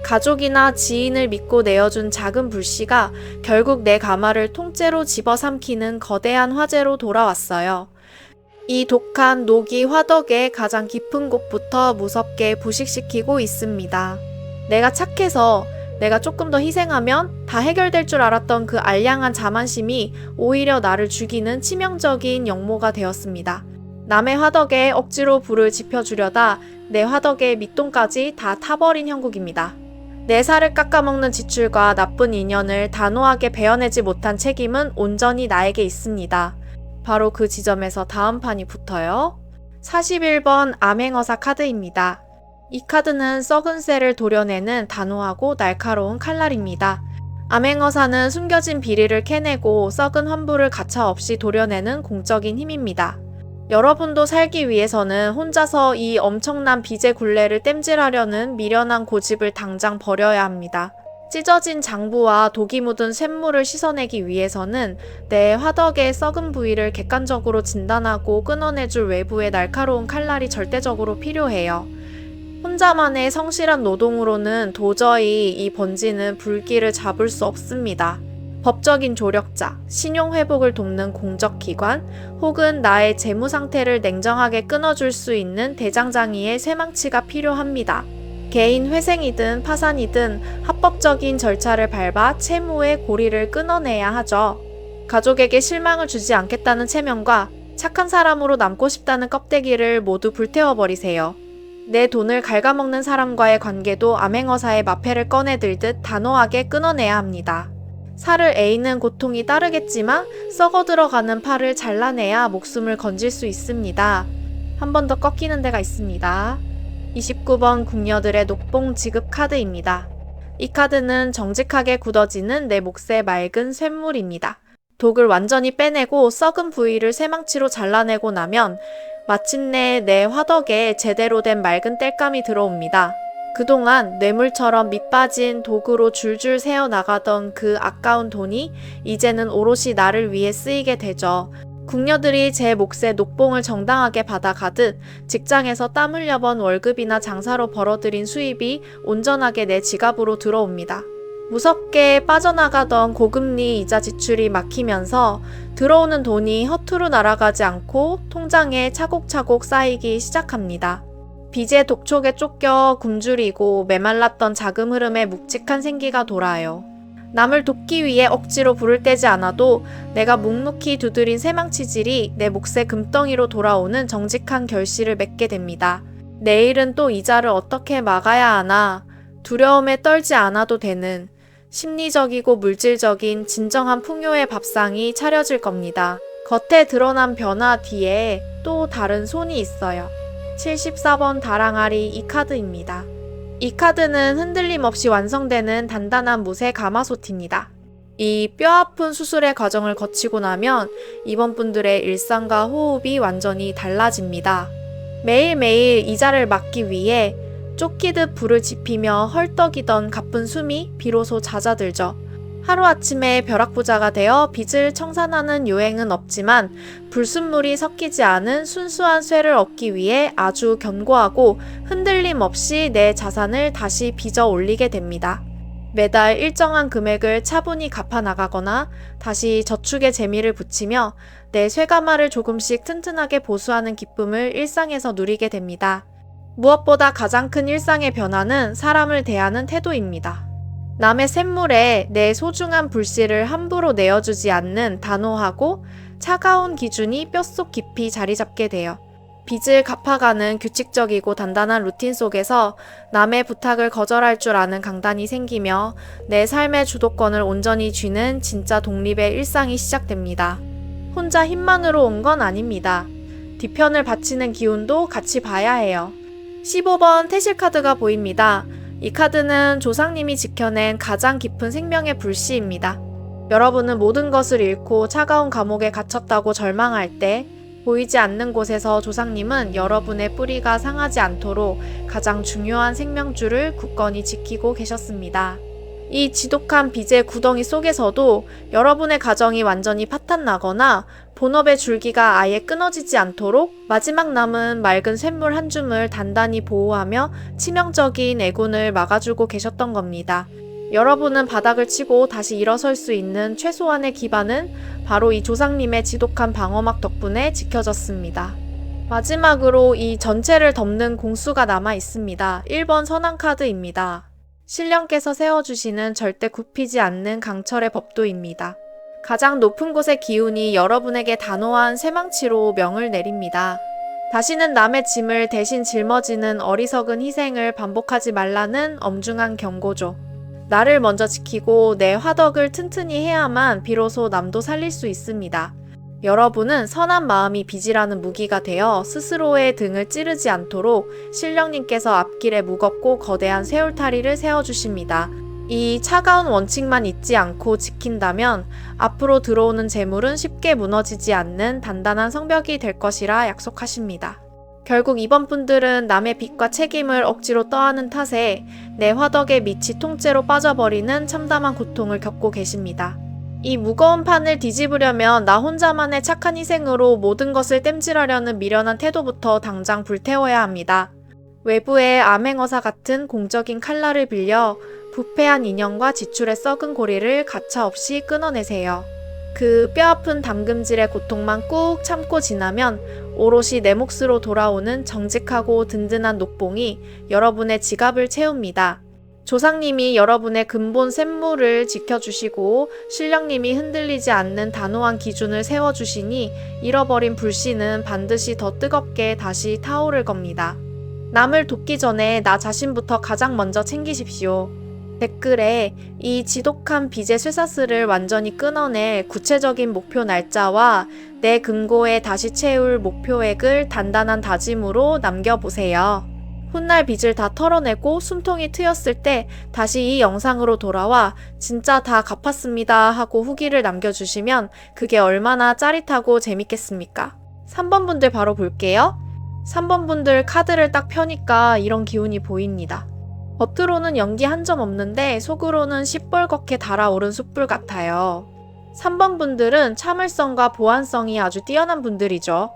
가족이나 지인을 믿고 내어준 작은 불씨가 결국 내 가마를 통째로 집어삼키는 거대한 화재로 돌아왔어요. 이 독한 녹이 화덕의 가장 깊은 곳부터 무섭게 부식시키고 있습니다. 내가 착해서 내가 조금 더 희생하면 다 해결될 줄 알았던 그 알량한 자만심이 오히려 나를 죽이는 치명적인 역모가 되었습니다. 남의 화덕에 억지로 불을 지펴주려다 내 화덕의 밑동까지 다 타버린 형국입니다. 내 살을 깎아먹는 지출과 나쁜 인연을 단호하게 베어내지 못한 책임은 온전히 나에게 있습니다. 바로 그 지점에서 다음 판이 붙어요. 41번 암행어사 카드입니다. 이 카드는 썩은 쇠를 도려내는 단호하고 날카로운 칼날입니다. 암행어사는 숨겨진 비리를 캐내고 썩은 환부를 가차없이 도려내는 공적인 힘입니다. 여러분도 살기 위해서는 혼자서 이 엄청난 빚의 굴레를 땜질하려는 미련한 고집을 당장 버려야 합니다. 찢어진 장부와 독이 묻은 쇳물을 씻어내기 위해서는 내 화덕의 썩은 부위를 객관적으로 진단하고 끊어내줄 외부의 날카로운 칼날이 절대적으로 필요해요. 혼자만의 성실한 노동으로는 도저히 이 번지는 불길을 잡을 수 없습니다. 법적인 조력자, 신용회복을 돕는 공적기관, 혹은 나의 재무 상태를 냉정하게 끊어줄 수 있는 대장장이의 쇠망치가 필요합니다. 개인 회생이든 파산이든 합법적인 절차를 밟아 채무의 고리를 끊어내야 하죠. 가족에게 실망을 주지 않겠다는 체면과 착한 사람으로 남고 싶다는 껍데기를 모두 불태워버리세요. 내 돈을 갉아먹는 사람과의 관계도 암행어사의 마패를 꺼내들듯 단호하게 끊어내야 합니다. 살을 에이는 고통이 따르겠지만 썩어 들어가는 팔을 잘라내야 목숨을 건질 수 있습니다. 한 번 더 꺾이는 데가 있습니다. 29번 궁녀들의 녹봉 지급 카드입니다. 이 카드는 정직하게 굳어지는 내 몫의 맑은 쇳물입니다. 독을 완전히 빼내고 썩은 부위를 쇠망치로 잘라내고 나면 마침내 내 화덕에 제대로 된 맑은 땔감이 들어옵니다. 그동안 뇌물처럼 밑빠진 독으로 줄줄 새어나가던 그 아까운 돈이 이제는 오롯이 나를 위해 쓰이게 되죠. 궁녀들이 제 몫의 녹봉을 정당하게 받아가듯 직장에서 땀 흘려 번 월급이나 장사로 벌어들인 수입이 온전하게 내 지갑으로 들어옵니다. 무섭게 빠져나가던 고금리 이자 지출이 막히면서 들어오는 돈이 허투루 날아가지 않고 통장에 차곡차곡 쌓이기 시작합니다. 빚의 독촉에 쫓겨 굶주리고 메말랐던 자금 흐름에 묵직한 생기가 돌아요. 남을 돕기 위해 억지로 불을 떼지 않아도 내가 묵묵히 두드린 새망치질이 내 몫의 금덩이로 돌아오는 정직한 결실을 맺게 됩니다. 내일은 또 이자를 어떻게 막아야 하나, 두려움에 떨지 않아도 되는 심리적이고 물질적인 진정한 풍요의 밥상이 차려질 겁니다. 겉에 드러난 변화 뒤에 또 다른 손이 있어요. 74번 다랑아리 이 카드입니다. 이 카드는 흔들림 없이 완성되는 단단한 무쇠 가마솥입니다. 이 뼈아픈 수술의 과정을 거치고 나면 이번 분들의 일상과 호흡이 완전히 달라집니다. 매일매일 이자를 막기 위해 쫓기듯 불을 지피며 헐떡이던 가쁜 숨이 비로소 잦아들죠. 하루아침에 벼락부자가 되어 빚을 청산하는 요행은 없지만 불순물이 섞이지 않은 순수한 쇠를 얻기 위해 아주 견고하고 흔들림 없이 내 자산을 다시 빚어 올리게 됩니다. 매달 일정한 금액을 차분히 갚아 나가거나 다시 저축의 재미를 붙이며 내 쇠가마를 조금씩 튼튼하게 보수하는 기쁨을 일상에서 누리게 됩니다. 무엇보다 가장 큰 일상의 변화는 사람을 대하는 태도입니다. 남의 샘물에 내 소중한 불씨를 함부로 내어주지 않는 단호하고 차가운 기준이 뼛속 깊이 자리 잡게 돼요. 빚을 갚아가는 규칙적이고 단단한 루틴 속에서 남의 부탁을 거절할 줄 아는 강단이 생기며 내 삶의 주도권을 온전히 쥐는 진짜 독립의 일상이 시작됩니다. 혼자 힘만으로 온 건 아닙니다. 뒤편을 바치는 기운도 같이 봐야 해요. 15번 태실 카드가 보입니다. 이 카드는 조상님이 지켜낸 가장 깊은 생명의 불씨입니다. 여러분은 모든 것을 잃고 차가운 감옥에 갇혔다고 절망할 때 보이지 않는 곳에서 조상님은 여러분의 뿌리가 상하지 않도록 가장 중요한 생명줄을 굳건히 지키고 계셨습니다. 이 지독한 빚의 구덩이 속에서도 여러분의 가정이 완전히 파탄나거나 본업의 줄기가 아예 끊어지지 않도록 마지막 남은 맑은 쇳물 한 줌을 단단히 보호하며 치명적인 애군을 막아주고 계셨던 겁니다. 여러분은 바닥을 치고 다시 일어설 수 있는 최소한의 기반은 바로 이 조상님의 지독한 방어막 덕분에 지켜졌습니다. 마지막으로 이 전체를 덮는 공수가 남아 있습니다. 1번 선한 카드입니다. 신령께서 세워주시는 절대 굽히지 않는 강철의 법도입니다. 가장 높은 곳의 기운이 여러분에게 단호한 쇠망치로 명을 내립니다. 다시는 남의 짐을 대신 짊어지는 어리석은 희생을 반복하지 말라는 엄중한 경고죠. 나를 먼저 지키고 내 화덕을 튼튼히 해야만 비로소 남도 살릴 수 있습니다. 여러분은 선한 마음이 빚이라는 무기가 되어 스스로의 등을 찌르지 않도록 신령님께서 앞길에 무겁고 거대한 쇠울타리를 세워주십니다. 이 차가운 원칙만 잊지 않고 지킨다면 앞으로 들어오는 재물은 쉽게 무너지지 않는 단단한 성벽이 될 것이라 약속하십니다. 결국 이번 분들은 남의 빚과 책임을 억지로 떠안은 탓에 내 화덕의 밑이 통째로 빠져버리는 참담한 고통을 겪고 계십니다. 이 무거운 판을 뒤집으려면 나 혼자만의 착한 희생으로 모든 것을 땜질하려는 미련한 태도부터 당장 불태워야 합니다. 외부의 암행어사 같은 공적인 칼날을 빌려 부패한 인연과 지출의 썩은 고리를 가차없이 끊어내세요. 그 뼈아픈 담금질의 고통만 꾹 참고 지나면 오롯이 내 몫으로 돌아오는 정직하고 든든한 녹봉이 여러분의 지갑을 채웁니다. 조상님이 여러분의 근본 샘물을 지켜주시고 신령님이 흔들리지 않는 단호한 기준을 세워주시니 잃어버린 불씨는 반드시 더 뜨겁게 다시 타오를 겁니다. 남을 돕기 전에 나 자신부터 가장 먼저 챙기십시오. 댓글에 이 지독한 빚의 쇠사슬을 완전히 끊어낼 구체적인 목표 날짜와 내 금고에 다시 채울 목표액을 단단한 다짐으로 남겨보세요. 훗날 빚을 다 털어내고 숨통이 트였을 때 다시 이 영상으로 돌아와 진짜 다 갚았습니다 하고 후기를 남겨주시면 그게 얼마나 짜릿하고 재밌겠습니까? 3번 분들 바로 볼게요. 3번 분들 카드를 딱 펴니까 이런 기운이 보입니다. 겉으로는 연기 한 점 없는데 속으로는 시뻘겋게 달아오른 숯불 같아요. 3번 분들은 참을성과 보완성이 아주 뛰어난 분들이죠.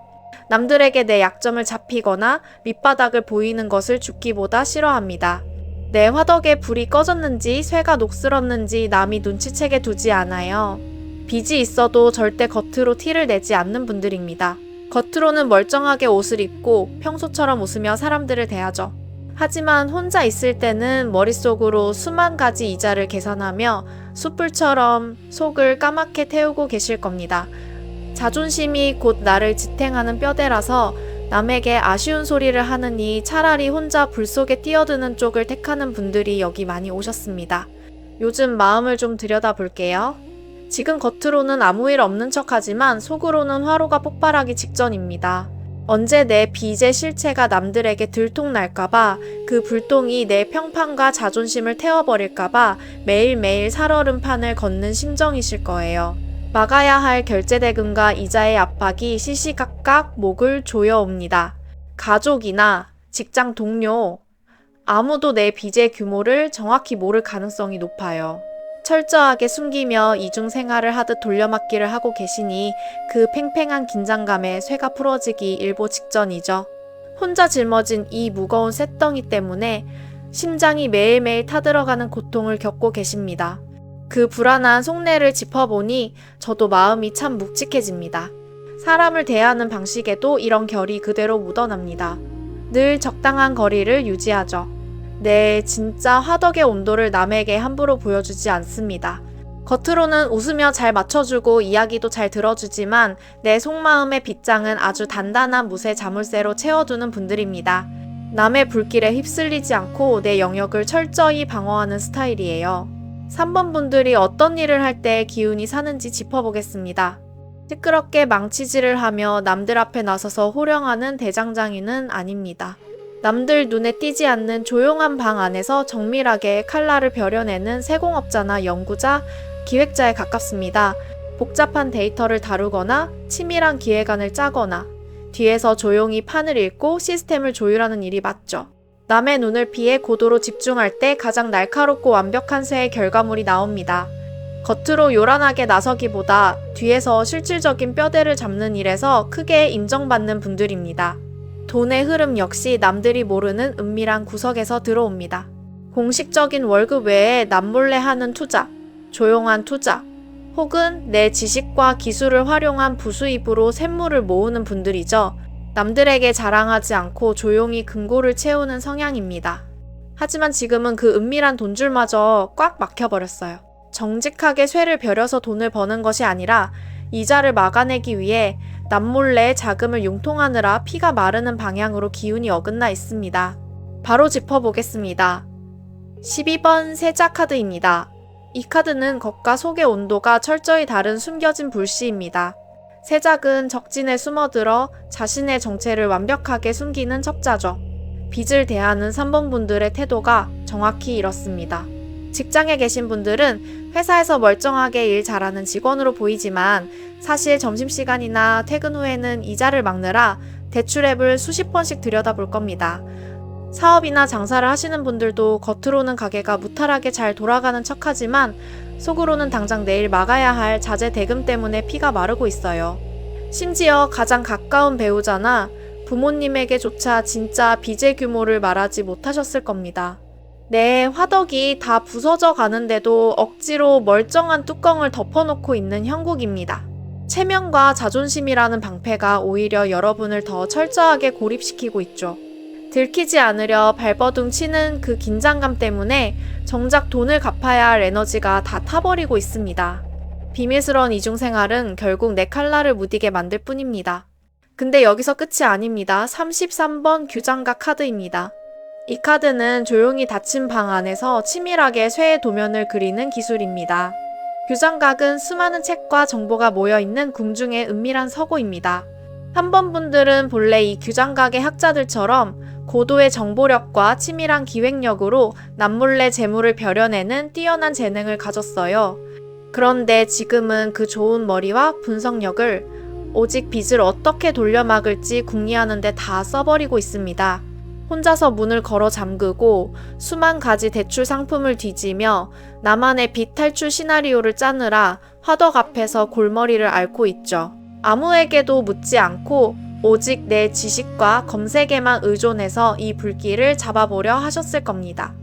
남들에게 내 약점을 잡히거나 밑바닥을 보이는 것을 죽기보다 싫어합니다. 내 화덕에 불이 꺼졌는지 쇠가 녹슬었는지 남이 눈치채게 두지 않아요. 빚이 있어도 절대 겉으로 티를 내지 않는 분들입니다. 겉으로는 멀쩡하게 옷을 입고 평소처럼 웃으며 사람들을 대하죠. 하지만 혼자 있을 때는 머릿속으로 수만 가지 이자를 계산하며 숯불처럼 속을 까맣게 태우고 계실 겁니다. 자존심이 곧 나를 지탱하는 뼈대라서 남에게 아쉬운 소리를 하느니 차라리 혼자 불 속에 뛰어드는 쪽을 택하는 분들이 여기 많이 오셨습니다. 요즘 마음을 좀 들여다볼게요. 지금 겉으로는 아무 일 없는 척하지만 속으로는 화로가 폭발하기 직전입니다. 언제 내 빚의 실체가 남들에게 들통날까봐 그 불똥이 내 평판과 자존심을 태워버릴까봐 매일매일 살얼음판을 걷는 심정이실 거예요. 막아야 할 결제대금과 이자의 압박이 시시각각 목을 조여옵니다. 가족이나 직장 동료, 아무도 내 빚의 규모를 정확히 모를 가능성이 높아요. 철저하게 숨기며 이중 생활을 하듯 돌려막기를 하고 계시니 그 팽팽한 긴장감에 쇠가 풀어지기 일보 직전이죠. 혼자 짊어진 이 무거운 쇳덩이 때문에 심장이 매일매일 타들어가는 고통을 겪고 계십니다. 그 불안한 속내를 짚어보니 저도 마음이 참 묵직해집니다. 사람을 대하는 방식에도 이런 결이 그대로 묻어납니다. 늘 적당한 거리를 유지하죠. 네, 진짜 화덕의 온도를 남에게 함부로 보여주지 않습니다. 겉으로는 웃으며 잘 맞춰주고 이야기도 잘 들어주지만 내 속마음의 빗장은 아주 단단한 무쇠 자물쇠로 채워두는 분들입니다. 남의 불길에 휩쓸리지 않고 내 영역을 철저히 방어하는 스타일이에요. 3번 분들이 어떤 일을 할 때 기운이 사는지 짚어보겠습니다. 시끄럽게 망치질을 하며 남들 앞에 나서서 호령하는 대장장이는 아닙니다. 남들 눈에 띄지 않는 조용한 방 안에서 정밀하게 칼날을 벼려내는 세공업자나 연구자, 기획자에 가깝습니다. 복잡한 데이터를 다루거나 치밀한 기획안을 짜거나 뒤에서 조용히 판을 읽고 시스템을 조율하는 일이 맞죠. 남의 눈을 피해 고도로 집중할 때 가장 날카롭고 완벽한 쇠의 결과물이 나옵니다. 겉으로 요란하게 나서기보다 뒤에서 실질적인 뼈대를 잡는 일에서 크게 인정받는 분들입니다. 돈의 흐름 역시 남들이 모르는 은밀한 구석에서 들어옵니다. 공식적인 월급 외에 남몰래 하는 투자, 조용한 투자, 혹은 내 지식과 기술을 활용한 부수입으로 샘물을 모으는 분들이죠. 남들에게 자랑하지 않고 조용히 금고를 채우는 성향입니다. 하지만 지금은 그 은밀한 돈줄마저 꽉 막혀버렸어요. 정직하게 쇠를 벼려서 돈을 버는 것이 아니라 이자를 막아내기 위해 남몰래 자금을 융통하느라 피가 마르는 방향으로 기운이 어긋나 있습니다. 바로 짚어보겠습니다. 12번 세자 카드입니다. 이 카드는 겉과 속의 온도가 철저히 다른 숨겨진 불씨입니다. 세작은 적진에 숨어들어 자신의 정체를 완벽하게 숨기는 첩자죠. 빚을 대하는 3번 분들의 태도가 정확히 이렇습니다. 직장에 계신 분들은 회사에서 멀쩡하게 일 잘하는 직원으로 보이지만 사실 점심시간이나 퇴근 후에는 이자를 막느라 대출앱을 수십 번씩 들여다볼 겁니다. 사업이나 장사를 하시는 분들도 겉으로는 가게가 무탈하게 잘 돌아가는 척하지만 속으로는 당장 내일 막아야 할 자재 대금 때문에 피가 마르고 있어요. 심지어 가장 가까운 배우자나 부모님에게조차 진짜 빚의 규모를 말하지 못하셨을 겁니다. 내 화덕이 다 부서져 가는데도 억지로 멀쩡한 뚜껑을 덮어놓고 있는 형국입니다. 체면과 자존심이라는 방패가 오히려 여러분을 더 철저하게 고립시키고 있죠. 들키지 않으려 발버둥 치는 그 긴장감 때문에 정작 돈을 갚아야 할 에너지가 다 타버리고 있습니다. 비밀스러운 이중생활은 결국 내 칼날을 무디게 만들 뿐입니다. 근데 여기서 끝이 아닙니다. 33번 규장각 카드입니다. 이 카드는 조용히 닫힌 방 안에서 치밀하게 쇠의 도면을 그리는 기술입니다. 규장각은 수많은 책과 정보가 모여있는 궁중의 은밀한 서고입니다. 3번 분들은 본래 이 규장각의 학자들처럼 고도의 정보력과 치밀한 기획력으로 남몰래 재물을 벼려내는 뛰어난 재능을 가졌어요. 그런데 지금은 그 좋은 머리와 분석력을 오직 빚을 어떻게 돌려막을지 궁리하는 데 다 써버리고 있습니다. 혼자서 문을 걸어 잠그고 수만 가지 대출 상품을 뒤지며 나만의 빚 탈출 시나리오를 짜느라 화덕 앞에서 골머리를 앓고 있죠. 아무에게도 묻지 않고 오직 내 지식과 검색에만 의존해서 이 불길을 잡아보려 하셨을 겁니다.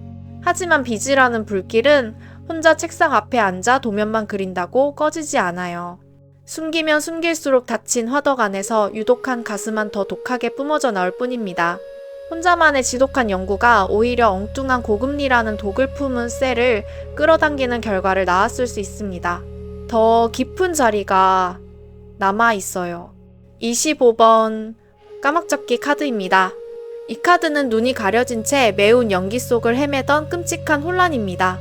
하지만 빚이라는 불길은 혼자 책상 앞에 앉아 도면만 그린다고 꺼지지 않아요. 숨기면 숨길수록 닫힌 화덕 안에서 유독한 가스만 더 독하게 뿜어져 나올 뿐입니다. 혼자만의 지독한 연구가 오히려 엉뚱한 고금리라는 독을 품은 셀을 끌어당기는 결과를 낳았을 수 있습니다. 더 깊은 자리가 남아 있어요. 25번 까막잡기 카드입니다. 이 카드는 눈이 가려진 채 매운 연기 속을 헤매던 끔찍한 혼란입니다.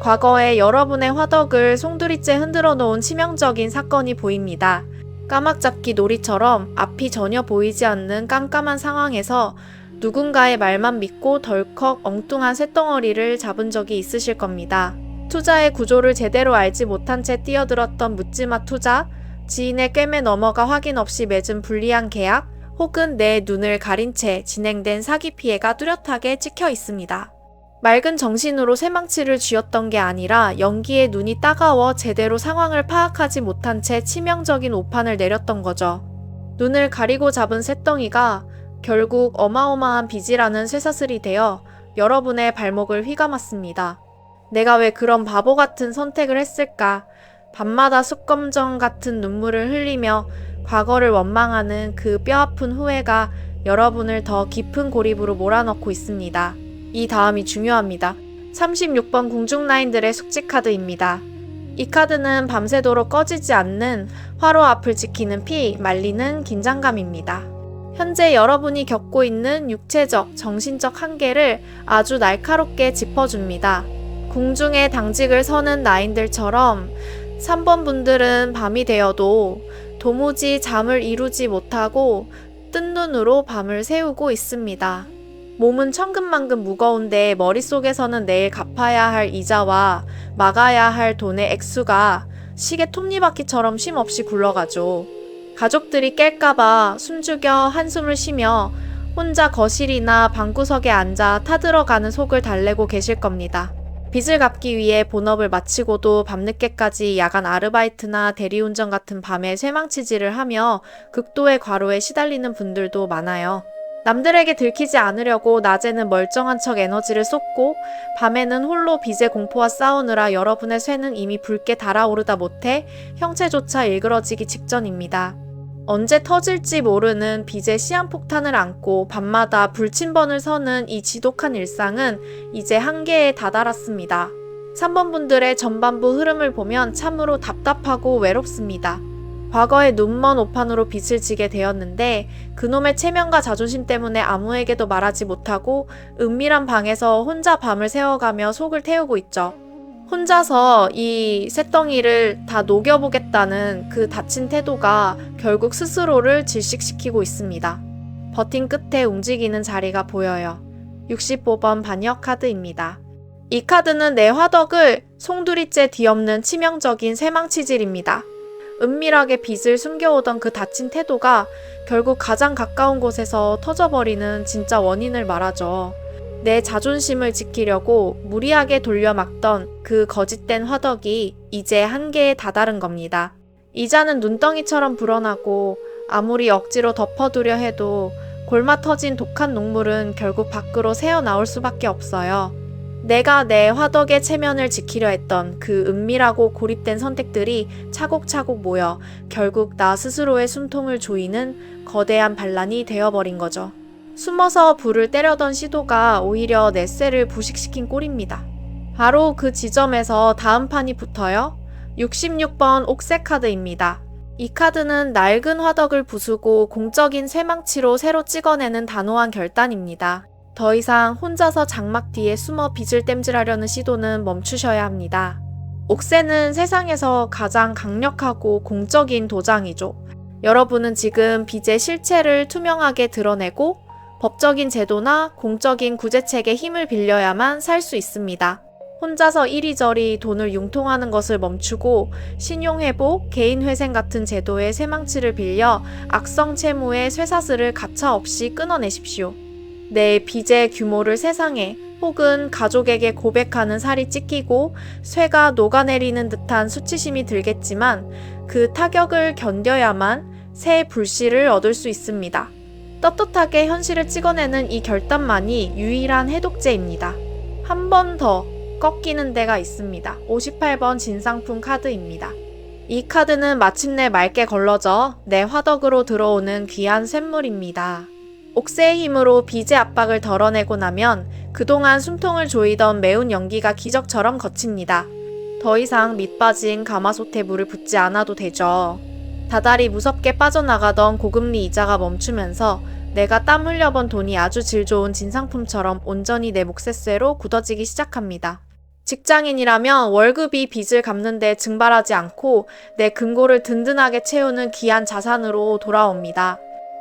과거에 여러분의 화덕을 송두리째 흔들어 놓은 치명적인 사건이 보입니다. 까막잡기 놀이처럼 앞이 전혀 보이지 않는 깜깜한 상황에서 누군가의 말만 믿고 덜컥 엉뚱한 쇳덩어리를 잡은 적이 있으실 겁니다. 투자의 구조를 제대로 알지 못한 채 뛰어들었던 묻지마 투자, 지인의 꿰매 넘어가 확인 없이 맺은 불리한 계약, 혹은 내 눈을 가린 채 진행된 사기 피해가 뚜렷하게 찍혀 있습니다. 맑은 정신으로 쇠망치를 쥐었던 게 아니라 연기에 눈이 따가워 제대로 상황을 파악하지 못한 채 치명적인 오판을 내렸던 거죠. 눈을 가리고 잡은 쇳덩이가 결국 어마어마한 빚이라는 쇠사슬이 되어 여러분의 발목을 휘감았습니다. 내가 왜 그런 바보 같은 선택을 했을까? 밤마다 숯검정 같은 눈물을 흘리며 과거를 원망하는 그 뼈아픈 후회가 여러분을 더 깊은 고립으로 몰아넣고 있습니다. 이 다음이 중요합니다. 36번 궁중라인들의 숙지 카드입니다. 이 카드는 밤새도록 꺼지지 않는 화로 앞을 지키는 피 말리는 긴장감입니다. 현재 여러분이 겪고 있는 육체적, 정신적 한계를 아주 날카롭게 짚어줍니다. 궁중에 당직을 서는 라인들처럼 3번 분들은 밤이 되어도 도무지 잠을 이루지 못하고 뜬 눈으로 밤을 새우고 있습니다. 몸은 천근만근 무거운데 머릿속에서는 내일 갚아야 할 이자와 막아야 할 돈의 액수가 시계 톱니바퀴처럼 쉼없이 굴러가죠. 가족들이 깰까봐 숨죽여 한숨을 쉬며 혼자 거실이나 방구석에 앉아 타들어가는 속을 달래고 계실 겁니다. 빚을 갚기 위해 본업을 마치고도 밤늦게까지 야간 아르바이트나 대리운전 같은 밤에 쇠망치질을 하며 극도의 과로에 시달리는 분들도 많아요. 남들에게 들키지 않으려고 낮에는 멀쩡한 척 에너지를 쏟고 밤에는 홀로 빚의 공포와 싸우느라 여러분의 쇠는 이미 붉게 달아오르다 못해 형체조차 일그러지기 직전입니다. 언제 터질지 모르는 빚의 시한폭탄을 안고 밤마다 불침번을 서는 이 지독한 일상은 이제 한계에 다다랐습니다. 3번 분들의 전반부 흐름을 보면 참으로 답답하고 외롭습니다. 과거에 눈먼 오판으로 빚을 지게 되었는데 그놈의 체면과 자존심 때문에 아무에게도 말하지 못하고 은밀한 방에서 혼자 밤을 새워가며 속을 태우고 있죠. 혼자서 이 쇳덩이를 다 녹여보겠다는 그 다친 태도가 결국 스스로를 질식시키고 있습니다. 버틴 끝에 움직이는 자리가 보여요. 65번 반역 카드입니다. 이 카드는 내 화덕을 송두리째 뒤엎는 치명적인 쇠망치질입니다. 은밀하게 빚을 숨겨오던 그 다친 태도가 결국 가장 가까운 곳에서 터져버리는 진짜 원인을 말하죠. 내 자존심을 지키려고 무리하게 돌려막던 그 거짓된 화덕이 이제 한계에 다다른 겁니다. 이자는 눈덩이처럼 불어나고 아무리 억지로 덮어두려 해도 골마 터진 독한 녹물은 결국 밖으로 새어나올 수밖에 없어요. 내가 내 화덕의 체면을 지키려 했던 그 은밀하고 고립된 선택들이 차곡차곡 모여 결국 나 스스로의 숨통을 조이는 거대한 반란이 되어버린 거죠. 숨어서 불을 때려던 시도가 오히려 내 쇠를 부식시킨 꼴입니다. 바로 그 지점에서 다음 판이 붙어요. 66번 옥새 카드입니다. 이 카드는 낡은 화덕을 부수고 공적인 쇠망치로 새로 찍어내는 단호한 결단입니다. 더 이상 혼자서 장막 뒤에 숨어 빚을 땜질하려는 시도는 멈추셔야 합니다. 옥새는 세상에서 가장 강력하고 공적인 도장이죠. 여러분은 지금 빚의 실체를 투명하게 드러내고 법적인 제도나 공적인 구제책의 힘을 빌려야만 살 수 있습니다. 혼자서 이리저리 돈을 융통하는 것을 멈추고 신용회복, 개인회생 같은 제도의 쇠망치를 빌려 악성 채무의 쇠사슬을 가차없이 끊어내십시오. 내 빚의 규모를 세상에 혹은 가족에게 고백하는 살이 찢기고 쇠가 녹아내리는 듯한 수치심이 들겠지만 그 타격을 견뎌야만 새 불씨를 얻을 수 있습니다. 떳떳하게 현실을 찍어내는 이 결단만이 유일한 해독제입니다. 한 번 더 꺾이는 데가 있습니다. 58번 진상품 카드입니다. 이 카드는 마침내 맑게 걸러져 내 화덕으로 들어오는 귀한 샘물입니다. 옥새의 힘으로 빚의 압박을 덜어내고 나면 그동안 숨통을 조이던 매운 연기가 기적처럼 거칩니다. 더 이상 밑 빠진 가마솥에 물을 붓지 않아도 되죠. 다달이 무섭게 빠져나가던 고금리 이자가 멈추면서 내가 땀 흘려번 돈이 아주 질 좋은 진상품처럼 온전히 내 몫에쇠로 굳어지기 시작합니다. 직장인이라면 월급이 빚을 갚는 데 증발하지 않고 내 금고를 든든하게 채우는 귀한 자산으로 돌아옵니다.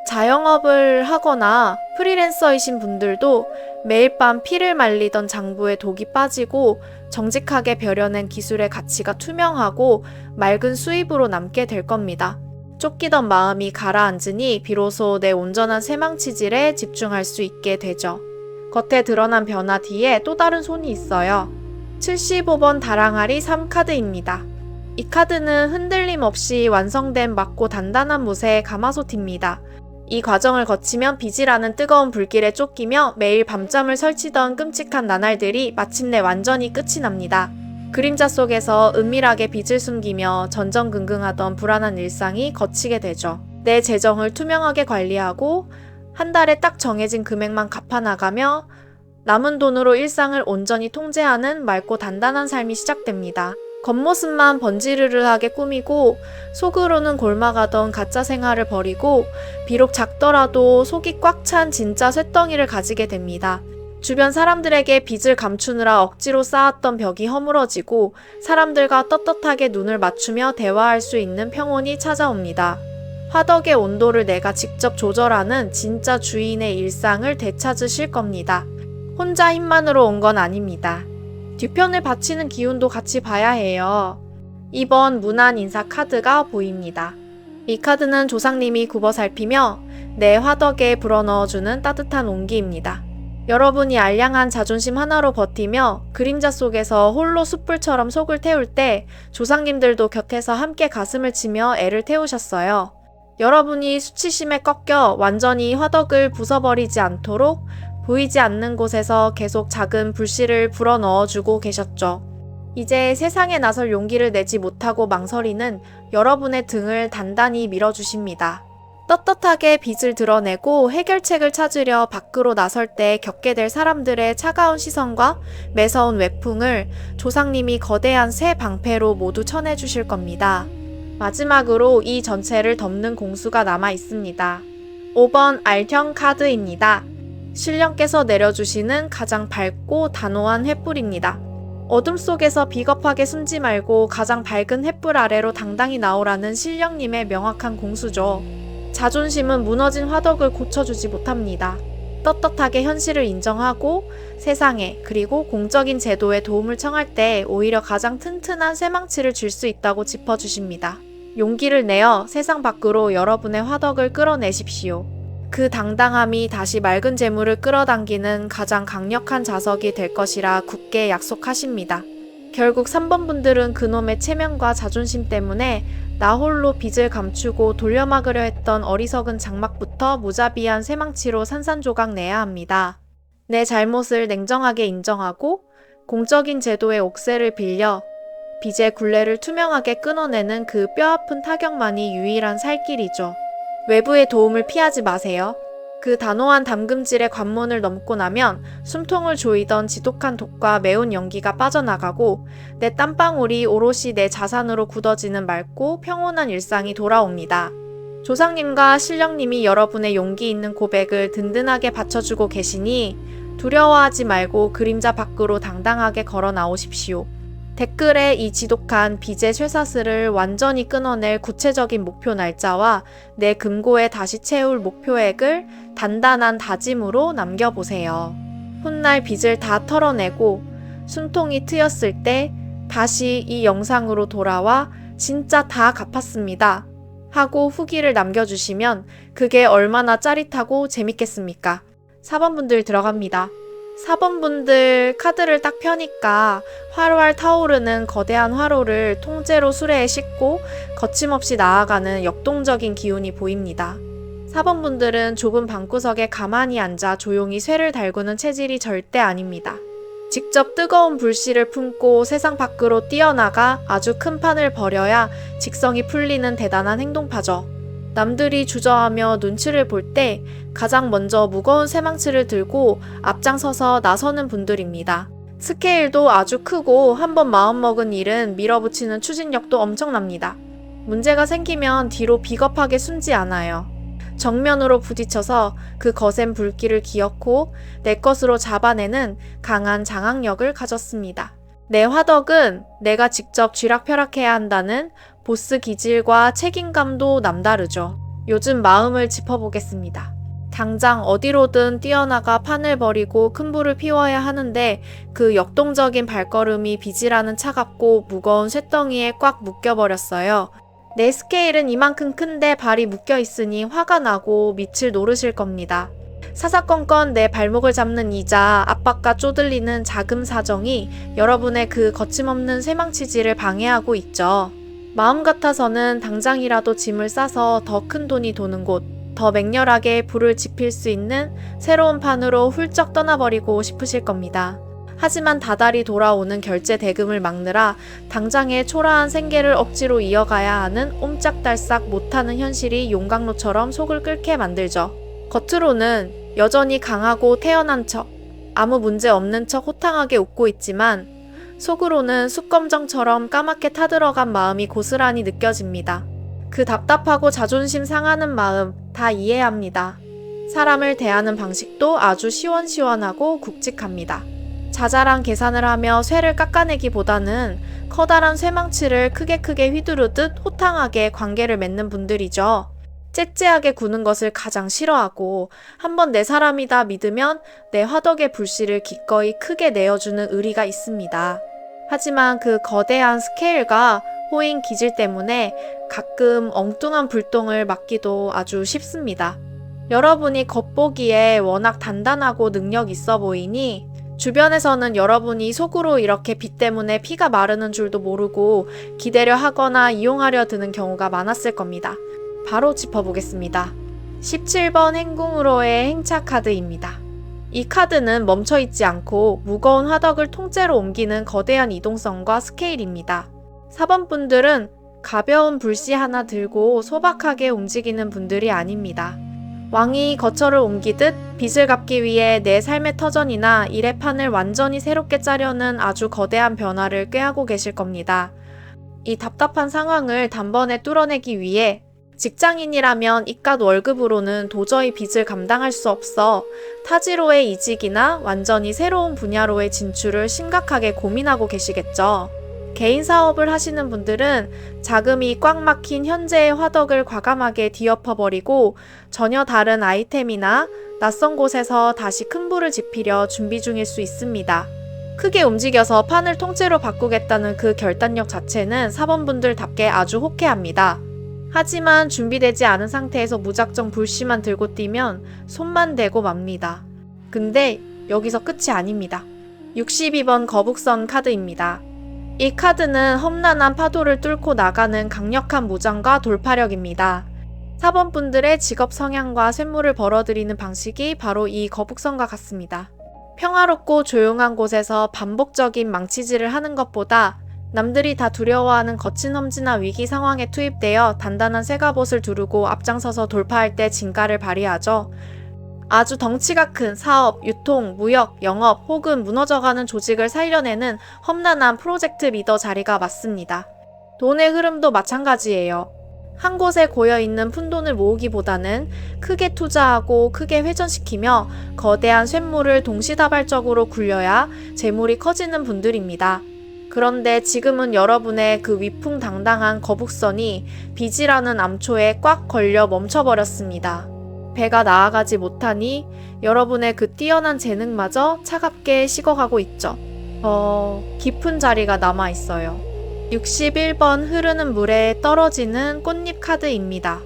자영업을 하거나 프리랜서이신 분들도 매일 밤 피를 말리던 장부에 독이 빠지고 정직하게 벼려낸 기술의 가치가 투명하고 맑은 수입으로 남게 될 겁니다. 쫓기던 마음이 가라앉으니 비로소 내 온전한 새망치질에 집중할 수 있게 되죠. 겉에 드러난 변화 뒤에 또 다른 손이 있어요. 75번 다랑아리 3카드입니다. 이 카드는 흔들림 없이 완성된 맑고 단단한 못의 가마솥입니다. 이 과정을 거치면 빚이라는 뜨거운 불길에 쫓기며 매일 밤잠을 설치던 끔찍한 나날들이 마침내 완전히 끝이 납니다. 그림자 속에서 은밀하게 빚을 숨기며 전전긍긍하던 불안한 일상이 거치게 되죠. 내 재정을 투명하게 관리하고 한 달에 딱 정해진 금액만 갚아나가며 남은 돈으로 일상을 온전히 통제하는 맑고 단단한 삶이 시작됩니다. 겉모습만 번지르르하게 꾸미고 속으로는 골마가던 가짜 생활을 버리고 비록 작더라도 속이 꽉 찬 진짜 쇳덩이를 가지게 됩니다. 주변 사람들에게 빚을 감추느라 억지로 쌓았던 벽이 허물어지고 사람들과 떳떳하게 눈을 맞추며 대화할 수 있는 평온이 찾아옵니다. 화덕의 온도를 내가 직접 조절하는 진짜 주인의 일상을 되찾으실 겁니다. 혼자 힘만으로 온 건 아닙니다. 뒤편을 받치는 기운도 같이 봐야 해요. 2번 무난 인사 카드가 보입니다. 이 카드는 조상님이 굽어 살피며 내 화덕에 불어넣어주는 따뜻한 온기입니다. 여러분이 알량한 자존심 하나로 버티며 그림자 속에서 홀로 숯불처럼 속을 태울 때 조상님들도 곁에서 함께 가슴을 치며 애를 태우셨어요. 여러분이 수치심에 꺾여 완전히 화덕을 부숴버리지 않도록 보이지 않는 곳에서 계속 작은 불씨를 불어넣어주고 계셨죠. 이제 세상에 나설 용기를 내지 못하고 망설이는 여러분의 등을 단단히 밀어주십니다. 떳떳하게 빚을 드러내고 해결책을 찾으려 밖으로 나설 때 겪게 될 사람들의 차가운 시선과 매서운 외풍을 조상님이 거대한 새 방패로 모두 쳐내주실 겁니다. 마지막으로 이 전체를 덮는 공수가 남아 있습니다. 5번 알형 카드입니다. 신령께서 내려주시는 가장 밝고 단호한 횃불입니다. 어둠 속에서 비겁하게 숨지 말고 가장 밝은 횃불 아래로 당당히 나오라는 신령님의 명확한 공수죠. 자존심은 무너진 화덕을 고쳐주지 못합니다. 떳떳하게 현실을 인정하고 세상에 그리고 공적인 제도에 도움을 청할 때 오히려 가장 튼튼한 쇠망치를 줄 수 있다고 짚어주십니다. 용기를 내어 세상 밖으로 여러분의 화덕을 끌어내십시오. 그 당당함이 다시 맑은 재물을 끌어당기는 가장 강력한 자석이 될 것이라 굳게 약속하십니다. 결국 3번 분들은 그놈의 체면과 자존심 때문에 나 홀로 빚을 감추고 돌려막으려 했던 어리석은 장막부터 무자비한 쇠망치로 산산조각 내야 합니다. 내 잘못을 냉정하게 인정하고 공적인 제도의 옥새를 빌려 빚의 굴레를 투명하게 끊어내는 그 뼈아픈 타격만이 유일한 살 길이죠. 외부의 도움을 피하지 마세요. 그 단호한 담금질의 관문을 넘고 나면 숨통을 조이던 지독한 독과 매운 연기가 빠져나가고 내 땀방울이 오롯이 내 자산으로 굳어지는 맑고 평온한 일상이 돌아옵니다. 조상님과 신령님이 여러분의 용기 있는 고백을 든든하게 받쳐주고 계시니 두려워하지 말고 그림자 밖으로 당당하게 걸어 나오십시오. 댓글에 이 지독한 빚의 쇠사슬을 완전히 끊어낼 구체적인 목표 날짜와 내 금고에 다시 채울 목표액을 단단한 다짐으로 남겨보세요. 훗날 빚을 다 털어내고 숨통이 트였을 때 다시 이 영상으로 돌아와 진짜 다 갚았습니다 하고 후기를 남겨주시면 그게 얼마나 짜릿하고 재밌겠습니까? 4번 분들 들어갑니다. 4번 분들 카드를 딱 펴니까 활활 타오르는 거대한 화로를 통째로 수레에 싣고 거침없이 나아가는 역동적인 기운이 보입니다. 4번 분들은 좁은 방구석에 가만히 앉아 조용히 쇠를 달구는 체질이 절대 아닙니다. 직접 뜨거운 불씨를 품고 세상 밖으로 뛰어나가 아주 큰 판을 벌여야 직성이 풀리는 대단한 행동파죠. 남들이 주저하며 눈치를 볼 때 가장 먼저 무거운 쇠망치를 들고 앞장서서 나서는 분들입니다. 스케일도 아주 크고 한번 마음먹은 일은 밀어붙이는 추진력도 엄청납니다. 문제가 생기면 뒤로 비겁하게 숨지 않아요. 정면으로 부딪혀서 그 거센 불길을 기어코 내 것으로 잡아내는 강한 장악력을 가졌습니다. 내 화덕은 내가 직접 쥐락펴락해야 한다는 보스 기질과 책임감도 남다르죠. 요즘 마음을 짚어보겠습니다. 당장 어디로든 뛰어나가 판을 벌이고 큰 불을 피워야 하는데 그 역동적인 발걸음이 비지라는 차갑고 무거운 쇳덩이에 꽉 묶여버렸어요. 내 스케일은 이만큼 큰데 발이 묶여있으니 화가 나고 밑을 노르실 겁니다. 사사건건 내 발목을 잡는 이자 압박과 쪼들리는 자금 사정이 여러분의 그 거침없는 쇠망치질을 방해하고 있죠. 마음 같아서는 당장이라도 짐을 싸서 더 큰 돈이 도는 곳, 더 맹렬하게 불을 지필 수 있는 새로운 판으로 훌쩍 떠나버리고 싶으실 겁니다. 하지만 다달이 돌아오는 결제 대금을 막느라 당장의 초라한 생계를 억지로 이어가야 하는 옴짝달싹 못하는 현실이 용광로처럼 속을 끓게 만들죠. 겉으로는 여전히 강하고 태연한 척, 아무 문제 없는 척 호탕하게 웃고 있지만 속으로는 숯검정처럼 까맣게 타들어간 마음이 고스란히 느껴집니다. 그 답답하고 자존심 상하는 마음 다 이해합니다. 사람을 대하는 방식도 아주 시원시원하고 굵직합니다. 자잘한 계산을 하며 쇠를 깎아내기보다는 커다란 쇠망치를 크게 휘두르듯 호탕하게 관계를 맺는 분들이죠. 째째하게 구는 것을 가장 싫어하고 한번 내 사람이다 믿으면 내 화덕의 불씨를 기꺼이 크게 내어주는 의리가 있습니다. 하지만 그 거대한 스케일과 호인 기질 때문에 가끔 엉뚱한 불똥을 맞기도 아주 쉽습니다. 여러분이 겉보기에 워낙 단단하고 능력 있어 보이니 주변에서는 여러분이 속으로 이렇게 빚 때문에 피가 마르는 줄도 모르고 기대려 하거나 이용하려 드는 경우가 많았을 겁니다. 바로 짚어보겠습니다. 17번 행궁으로의 행차 카드입니다. 이 카드는 멈춰있지 않고 무거운 화덕을 통째로 옮기는 거대한 이동성과 스케일입니다. 4번 분들은 가벼운 불씨 하나 들고 소박하게 움직이는 분들이 아닙니다. 왕이 거처를 옮기듯 빚을 갚기 위해 내 삶의 터전이나 일의 판을 완전히 새롭게 짜려는 아주 거대한 변화를 꾀하고 계실 겁니다. 이 답답한 상황을 단번에 뚫어내기 위해 직장인이라면 이깟 월급으로는 도저히 빚을 감당할 수 없어 타지로의 이직이나 완전히 새로운 분야로의 진출을 심각하게 고민하고 계시겠죠. 개인 사업을 하시는 분들은 자금이 꽉 막힌 현재의 화덕을 과감하게 뒤엎어버리고 전혀 다른 아이템이나 낯선 곳에서 다시 큰 불을 지피려 준비 중일 수 있습니다. 크게 움직여서 판을 통째로 바꾸겠다는 그 결단력 자체는 사범분들답게 아주 호쾌합니다. 하지만 준비되지 않은 상태에서 무작정 불씨만 들고 뛰면 손만 대고 맙니다. 근데 여기서 끝이 아닙니다. 62번 거북선 카드입니다. 이 카드는 험난한 파도를 뚫고 나가는 강력한 무장과 돌파력입니다. 사범분들의 직업 성향과 쇳물을 벌어들이는 방식이 바로 이 거북선과 같습니다. 평화롭고 조용한 곳에서 반복적인 망치질을 하는 것보다 남들이 다 두려워하는 거친 험지나 위기 상황에 투입되어 단단한 쇠갑옷을 두르고 앞장서서 돌파할 때 진가를 발휘하죠. 아주 덩치가 큰 사업, 유통, 무역, 영업 혹은 무너져가는 조직을 살려내는 험난한 프로젝트 리더 자리가 맞습니다. 돈의 흐름도 마찬가지예요. 한 곳에 고여있는 푼돈을 모으기보다는 크게 투자하고 크게 회전시키며 거대한 쇳물을 동시다발적으로 굴려야 재물이 커지는 분들입니다. 그런데 지금은 여러분의 그 위풍당당한 거북선이 빚이라는 암초에 꽉 걸려 멈춰버렸습니다. 배가 나아가지 못하니 여러분의 그 뛰어난 재능마저 차갑게 식어가고 있죠. 깊은 자리가 남아있어요. 61번 흐르는 물에 떨어지는 꽃잎 카드입니다.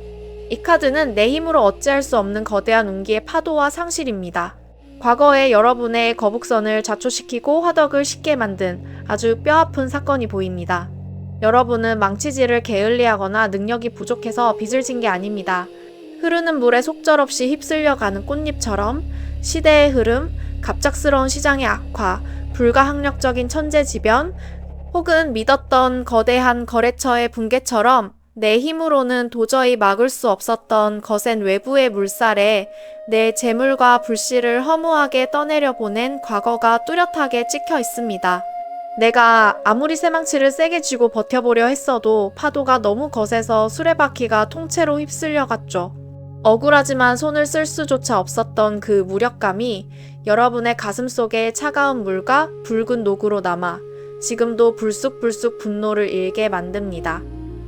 이 카드는 내 힘으로 어찌할 수 없는 거대한 운기의 파도와 상실입니다. 과거에 여러분의 거북선을 좌초시키고 화덕을 쉽게 만든 아주 뼈아픈 사건이 보입니다. 여러분은 망치질을 게을리하거나 능력이 부족해서 빚을 진 게 아닙니다. 흐르는 물에 속절없이 휩쓸려가는 꽃잎처럼 시대의 흐름, 갑작스러운 시장의 악화, 불가항력적인 천재지변, 혹은 믿었던 거대한 거래처의 붕괴처럼 내 힘으로는 도저히 막을 수 없었던 거센 외부의 물살에 내 재물과 불씨를 허무하게 떠내려 보낸 과거가 뚜렷하게 찍혀 있습니다. 내가 아무리 새망치를 세게 쥐고 버텨보려 했어도 파도가 너무 거세서 수레바퀴가 통째로 휩쓸려 갔죠. 억울하지만 손을 쓸 수조차 없었던 그 무력감이 여러분의 가슴 속에 차가운 물과 붉은 녹으로 남아 지금도 불쑥불쑥 분노를 일게 만듭니다.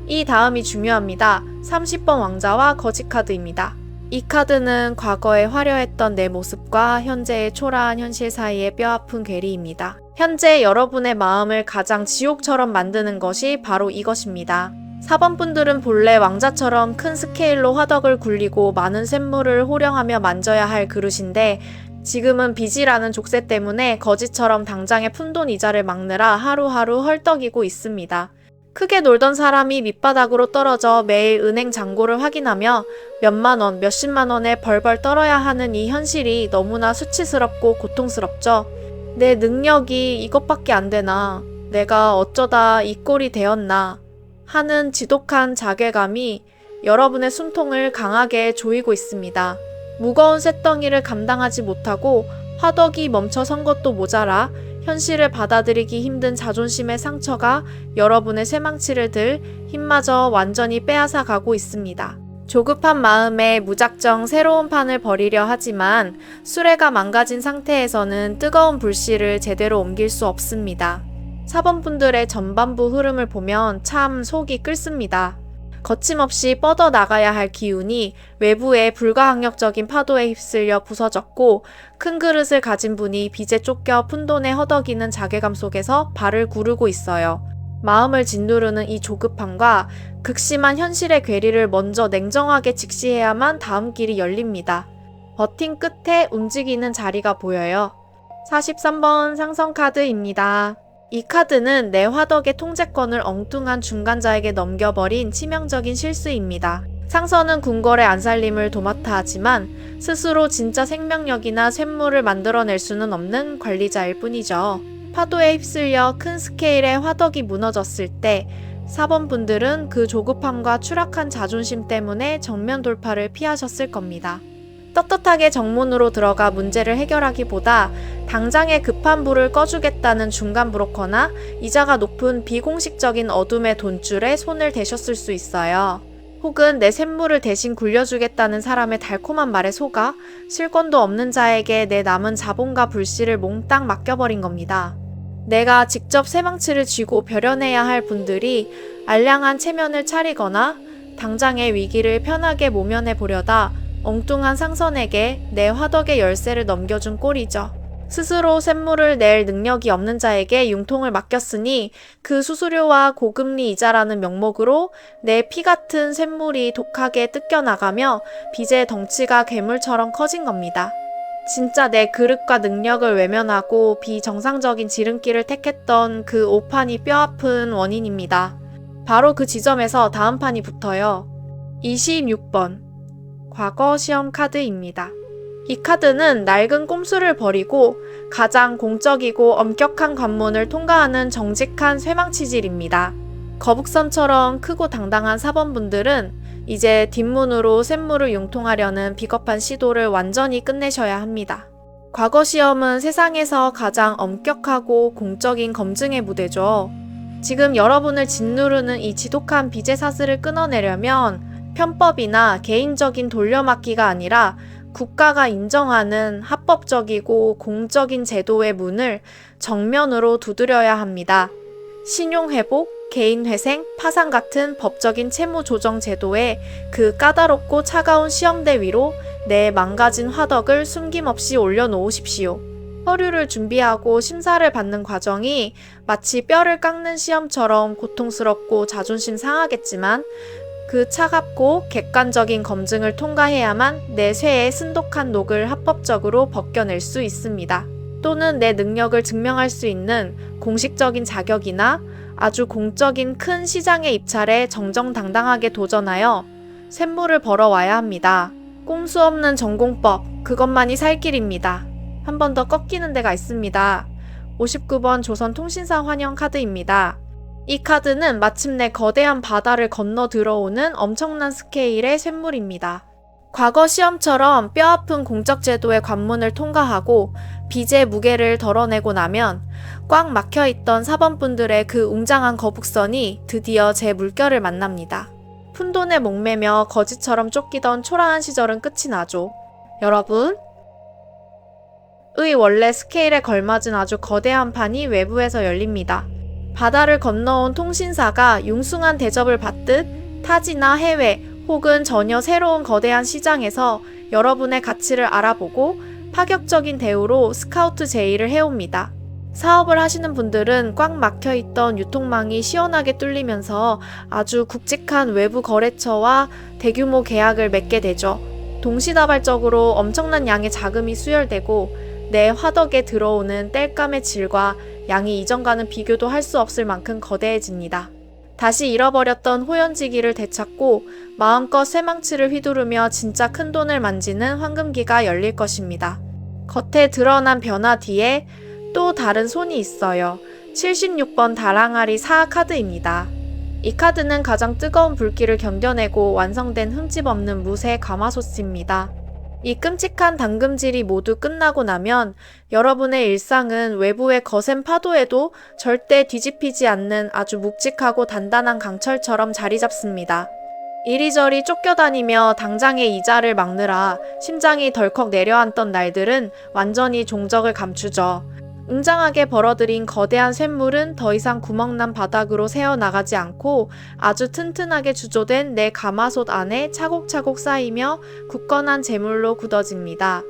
이 다음이 중요합니다. 30번 왕자와 거지 카드입니다. 이 카드는 과거에 화려했던 내 모습과 현재의 초라한 현실 사이의 뼈아픈 괴리입니다. 현재 여러분의 마음을 가장 지옥처럼 만드는 것이 바로 이것입니다. 4번 분들은 본래 왕자처럼 큰 스케일로 화덕을 굴리고 많은 샘물을 호령하며 만져야 할 그릇인데 지금은 빚이라는 족쇄 때문에 거지처럼 당장의 푼돈 이자를 막느라 하루하루 헐떡이고 있습니다. 크게 놀던 사람이 밑바닥으로 떨어져 매일 은행 잔고를 확인하며 몇만 원, 몇십만 원에 벌벌 떨어야 하는 이 현실이 너무나 수치스럽고 고통스럽죠. 내 능력이 이것밖에 안 되나? 내가 어쩌다 이 꼴이 되었나? 하는 지독한 자괴감이 여러분의 숨통을 강하게 조이고 있습니다. 무거운 쇳덩이를 감당하지 못하고 화덕이 멈춰선 것도 모자라 현실을 받아들이기 힘든 자존심의 상처가 여러분의 쇠망치를 들 힘마저 완전히 빼앗아 가고 있습니다. 조급한 마음에 무작정 새로운 판을 벌이려 하지만 수레가 망가진 상태에서는 뜨거운 불씨를 제대로 옮길 수 없습니다. 4번 분들의 전반부 흐름을 보면 참 속이 끓습니다. 거침없이 뻗어 나가야 할 기운이 외부의 불가항력적인 파도에 휩쓸려 부서졌고 큰 그릇을 가진 분이 빚에 쫓겨 푼돈에 허덕이는 자괴감 속에서 발을 구르고 있어요. 마음을 짓누르는 이 조급함과 극심한 현실의 괴리를 먼저 냉정하게 직시해야만 다음 길이 열립니다. 버틴 끝에 움직이는 자리가 보여요. 43번 상성카드입니다. 이 카드는 내 화덕의 통제권을 엉뚱한 중간자에게 넘겨버린 치명적인 실수입니다. 상선은 궁궐의 안살림을 도맡아 하지만 스스로 진짜 생명력이나 쇳물을 만들어낼 수는 없는 관리자일 뿐이죠. 파도에 휩쓸려 큰 스케일의 화덕이 무너졌을 때 4번 분들은 그 조급함과 추락한 자존심 때문에 정면 돌파를 피하셨을 겁니다. 떳떳하게 정문으로 들어가 문제를 해결하기보다 당장의 급한 불을 꺼주겠다는 중간 브로커나 이자가 높은 비공식적인 어둠의 돈줄에 손을 대셨을 수 있어요. 혹은 내 쇳물을 대신 굴려주겠다는 사람의 달콤한 말에 속아 실권도 없는 자에게 내 남은 자본과 불씨를 몽땅 맡겨버린 겁니다. 내가 직접 쇠망치를 쥐고 벼려내야 할 분들이 알량한 체면을 차리거나 당장의 위기를 편하게 모면해 보려다 엉뚱한 상선에게 내 화덕의 열쇠를 넘겨준 꼴이죠. 스스로 쇳물을 낼 능력이 없는 자에게 융통을 맡겼으니 그 수수료와 고금리 이자라는 명목으로 내 피 같은 쇳물이 독하게 뜯겨나가며 빚의 덩치가 괴물처럼 커진 겁니다. 진짜 내 그릇과 능력을 외면하고 비정상적인 지름길을 택했던 그 오판이 뼈아픈 원인입니다. 바로 그 지점에서 다음 판이 붙어요. 26번 과거 시험 카드입니다. 이 카드는 낡은 꼼수를 버리고 가장 공적이고 엄격한 관문을 통과하는 정직한 쇠망치질입니다. 거북선처럼 크고 당당한 4번 분들은 이제 뒷문으로 쇳물을 융통하려는 비겁한 시도를 완전히 끝내셔야 합니다. 과거 시험은 세상에서 가장 엄격하고 공적인 검증의 무대죠. 지금 여러분을 짓누르는 이 지독한 빚의 사슬을 끊어내려면 편법이나 개인적인 돌려막기가 아니라 국가가 인정하는 합법적이고 공적인 제도의 문을 정면으로 두드려야 합니다. 신용회복, 개인회생, 파산 같은 법적인 채무조정 제도의 그 까다롭고 차가운 시험대 위로 내 망가진 화덕을 숨김없이 올려놓으십시오. 서류를 준비하고 심사를 받는 과정이 마치 뼈를 깎는 시험처럼 고통스럽고 자존심 상하겠지만 그 차갑고 객관적인 검증을 통과해야만 내 쇠의 순독한 녹을 합법적으로 벗겨낼 수 있습니다. 또는 내 능력을 증명할 수 있는 공식적인 자격이나 아주 공적인 큰 시장의 입찰에 정정당당하게 도전하여 쇳물을 벌어와야 합니다. 꼼수 없는 전공법, 그것만이 살 길입니다. 한 번 더 꺾이는 데가 있습니다. 59번 조선통신사 환영 카드입니다. 이 카드는 마침내 거대한 바다를 건너 들어오는 엄청난 스케일의 쇳물입니다. 과거 시험처럼 뼈아픈 공적제도의 관문을 통과하고 빚의 무게를 덜어내고 나면 꽉 막혀있던 사범분들의 그 웅장한 거북선이 드디어 제 물결을 만납니다. 푼돈에 목매며 거지처럼 쫓기던 초라한 시절은 끝이 나죠. 여러분, 의 원래 스케일에 걸맞은 아주 거대한 판이 외부에서 열립니다. 바다를 건너온 통신사가 융숭한 대접을 받듯 타지나 해외 혹은 전혀 새로운 거대한 시장에서 여러분의 가치를 알아보고 파격적인 대우로 스카우트 제의를 해옵니다. 사업을 하시는 분들은 꽉 막혀있던 유통망이 시원하게 뚫리면서 아주 굵직한 외부 거래처와 대규모 계약을 맺게 되죠. 동시다발적으로 엄청난 양의 자금이 수혈되고 내 화덕에 들어오는 땔감의 질과 양이 이전과는 비교도 할 수 없을 만큼 거대해집니다. 다시 잃어버렸던 호연지기를 되찾고 마음껏 쇠망치를 휘두르며 진짜 큰 돈을 만지는 황금기가 열릴 것입니다. 겉에 드러난 변화 뒤에 또 다른 손이 있어요. 76번 다랑아리 4 카드입니다. 이 카드는 가장 뜨거운 불길을 견뎌내고 완성된 흠집 없는 무쇠 가마솥입니다. 이 끔찍한 당금질이 모두 끝나고 나면 여러분의 일상은 외부의 거센 파도에도 절대 뒤집히지 않는 아주 묵직하고 단단한 강철처럼 자리 잡습니다. 이리저리 쫓겨다니며 당장의 이자를 막느라 심장이 덜컥 내려앉던 날들은 완전히 종적을 감추죠. 웅장하게 벌어들인 거대한 쇳물은 더 이상 구멍난 바닥으로 새어나가지 않고 아주 튼튼하게 주조된 내 가마솥 안에 차곡차곡 쌓이며 굳건한 재물로 굳어집니다.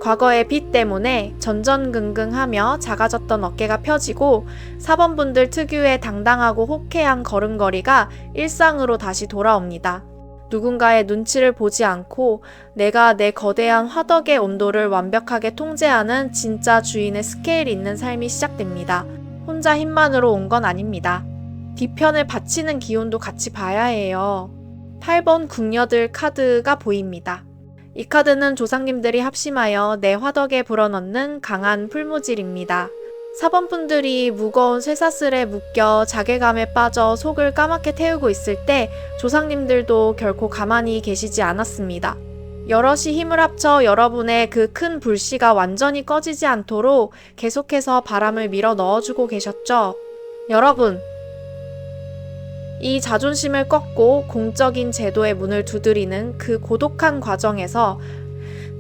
과거의 빚 때문에 전전긍긍하며 작아졌던 어깨가 펴지고 사범분들 특유의 당당하고 호쾌한 걸음걸이가 일상으로 다시 돌아옵니다. 누군가의 눈치를 보지 않고 내가 내 거대한 화덕의 온도를 완벽하게 통제하는 진짜 주인의 스케일 있는 삶이 시작됩니다. 혼자 힘만으로 온 건 아닙니다. 뒤편을 받치는 기운도 같이 봐야 해요. 8번 궁녀들 카드가 보입니다. 이 카드는 조상님들이 합심하여 내 화덕에 불어넣는 강한 풀무질입니다. 사범분들이 무거운 쇠사슬에 묶여 자괴감에 빠져 속을 까맣게 태우고 있을 때 조상님들도 결코 가만히 계시지 않았습니다. 여럿이 힘을 합쳐 여러분의 그 큰 불씨가 완전히 꺼지지 않도록 계속해서 바람을 밀어 넣어주고 계셨죠. 여러분, 이 자존심을 꺾고 공적인 제도의 문을 두드리는 그 고독한 과정에서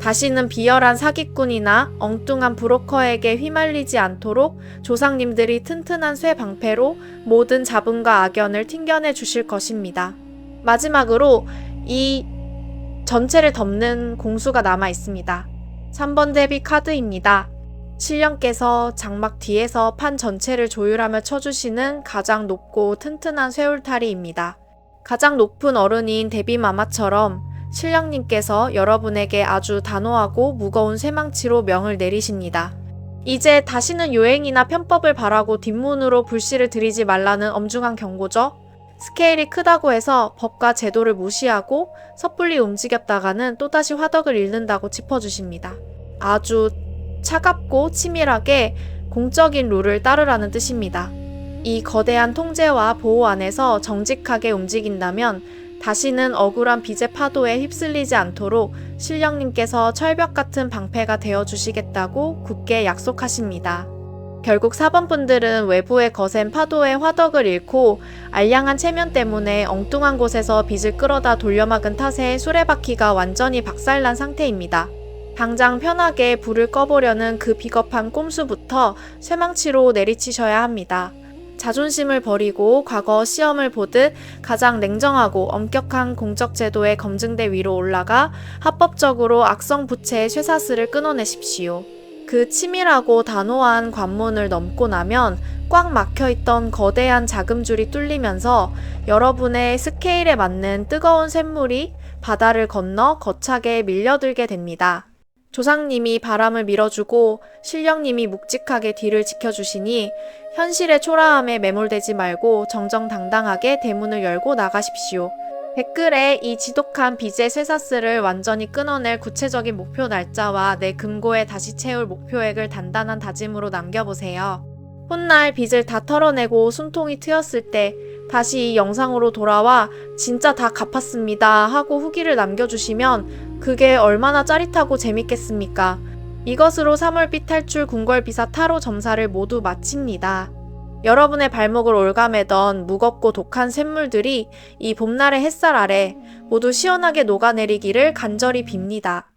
다시는 비열한 사기꾼이나 엉뚱한 브로커에게 휘말리지 않도록 조상님들이 튼튼한 쇠 방패로 모든 자본과 악연을 튕겨내 주실 것입니다. 마지막으로 이 전체를 덮는 공수가 남아 있습니다. 3번 대비 카드입니다. 신령께서 장막 뒤에서 판 전체를 조율하며 쳐주시는 가장 높고 튼튼한 쇠울타리입니다. 가장 높은 어른인 대비마마처럼 신령님께서 여러분에게 아주 단호하고 무거운 쇠망치로 명을 내리십니다. 이제 다시는 요행이나 편법을 바라고 뒷문으로 불씨를 들이지 말라는 엄중한 경고죠. 스케일이 크다고 해서 법과 제도를 무시하고 섣불리 움직였다가는 또다시 화덕을 잃는다고 짚어주십니다. 아주 차갑고 치밀하게 공적인 룰을 따르라는 뜻입니다. 이 거대한 통제와 보호 안에서 정직하게 움직인다면 다시는 억울한 빚의 파도에 휩쓸리지 않도록 신령님께서 철벽 같은 방패가 되어주시겠다고 굳게 약속하십니다. 결국 사범분들은 외부의 거센 파도에 화덕을 잃고 알량한 체면 때문에 엉뚱한 곳에서 빚을 끌어다 돌려막은 탓에 수레바퀴가 완전히 박살난 상태입니다. 당장 편하게 불을 꺼보려는 그 비겁한 꼼수부터 쇠망치로 내리치셔야 합니다. 자존심을 버리고 과거 시험을 보듯 가장 냉정하고 엄격한 공적제도의 검증대 위로 올라가 합법적으로 악성 부채의 쇠사슬을 끊어내십시오. 그 치밀하고 단호한 관문을 넘고 나면 꽉 막혀있던 거대한 자금줄이 뚫리면서 여러분의 스케일에 맞는 뜨거운 쇳물이 바다를 건너 거차게 밀려들게 됩니다. 조상님이 바람을 밀어주고 신령님이 묵직하게 뒤를 지켜주시니 현실의 초라함에 매몰되지 말고 정정당당하게 대문을 열고 나가십시오. 댓글에 이 지독한 빚의 쇠사슬을 완전히 끊어낼 구체적인 목표 날짜와 내 금고에 다시 채울 목표액을 단단한 다짐으로 남겨보세요. 훗날 빚을 다 털어내고 숨통이 트였을 때 다시 이 영상으로 돌아와 진짜 다 갚았습니다 하고 후기를 남겨주시면 그게 얼마나 짜릿하고 재밌겠습니까? 이것으로 3월빛 탈출 궁궐비사 타로 점사를 모두 마칩니다. 여러분의 발목을 올가매던 무겁고 독한 쇳물들이 이 봄날의 햇살 아래 모두 시원하게 녹아내리기를 간절히 빕니다.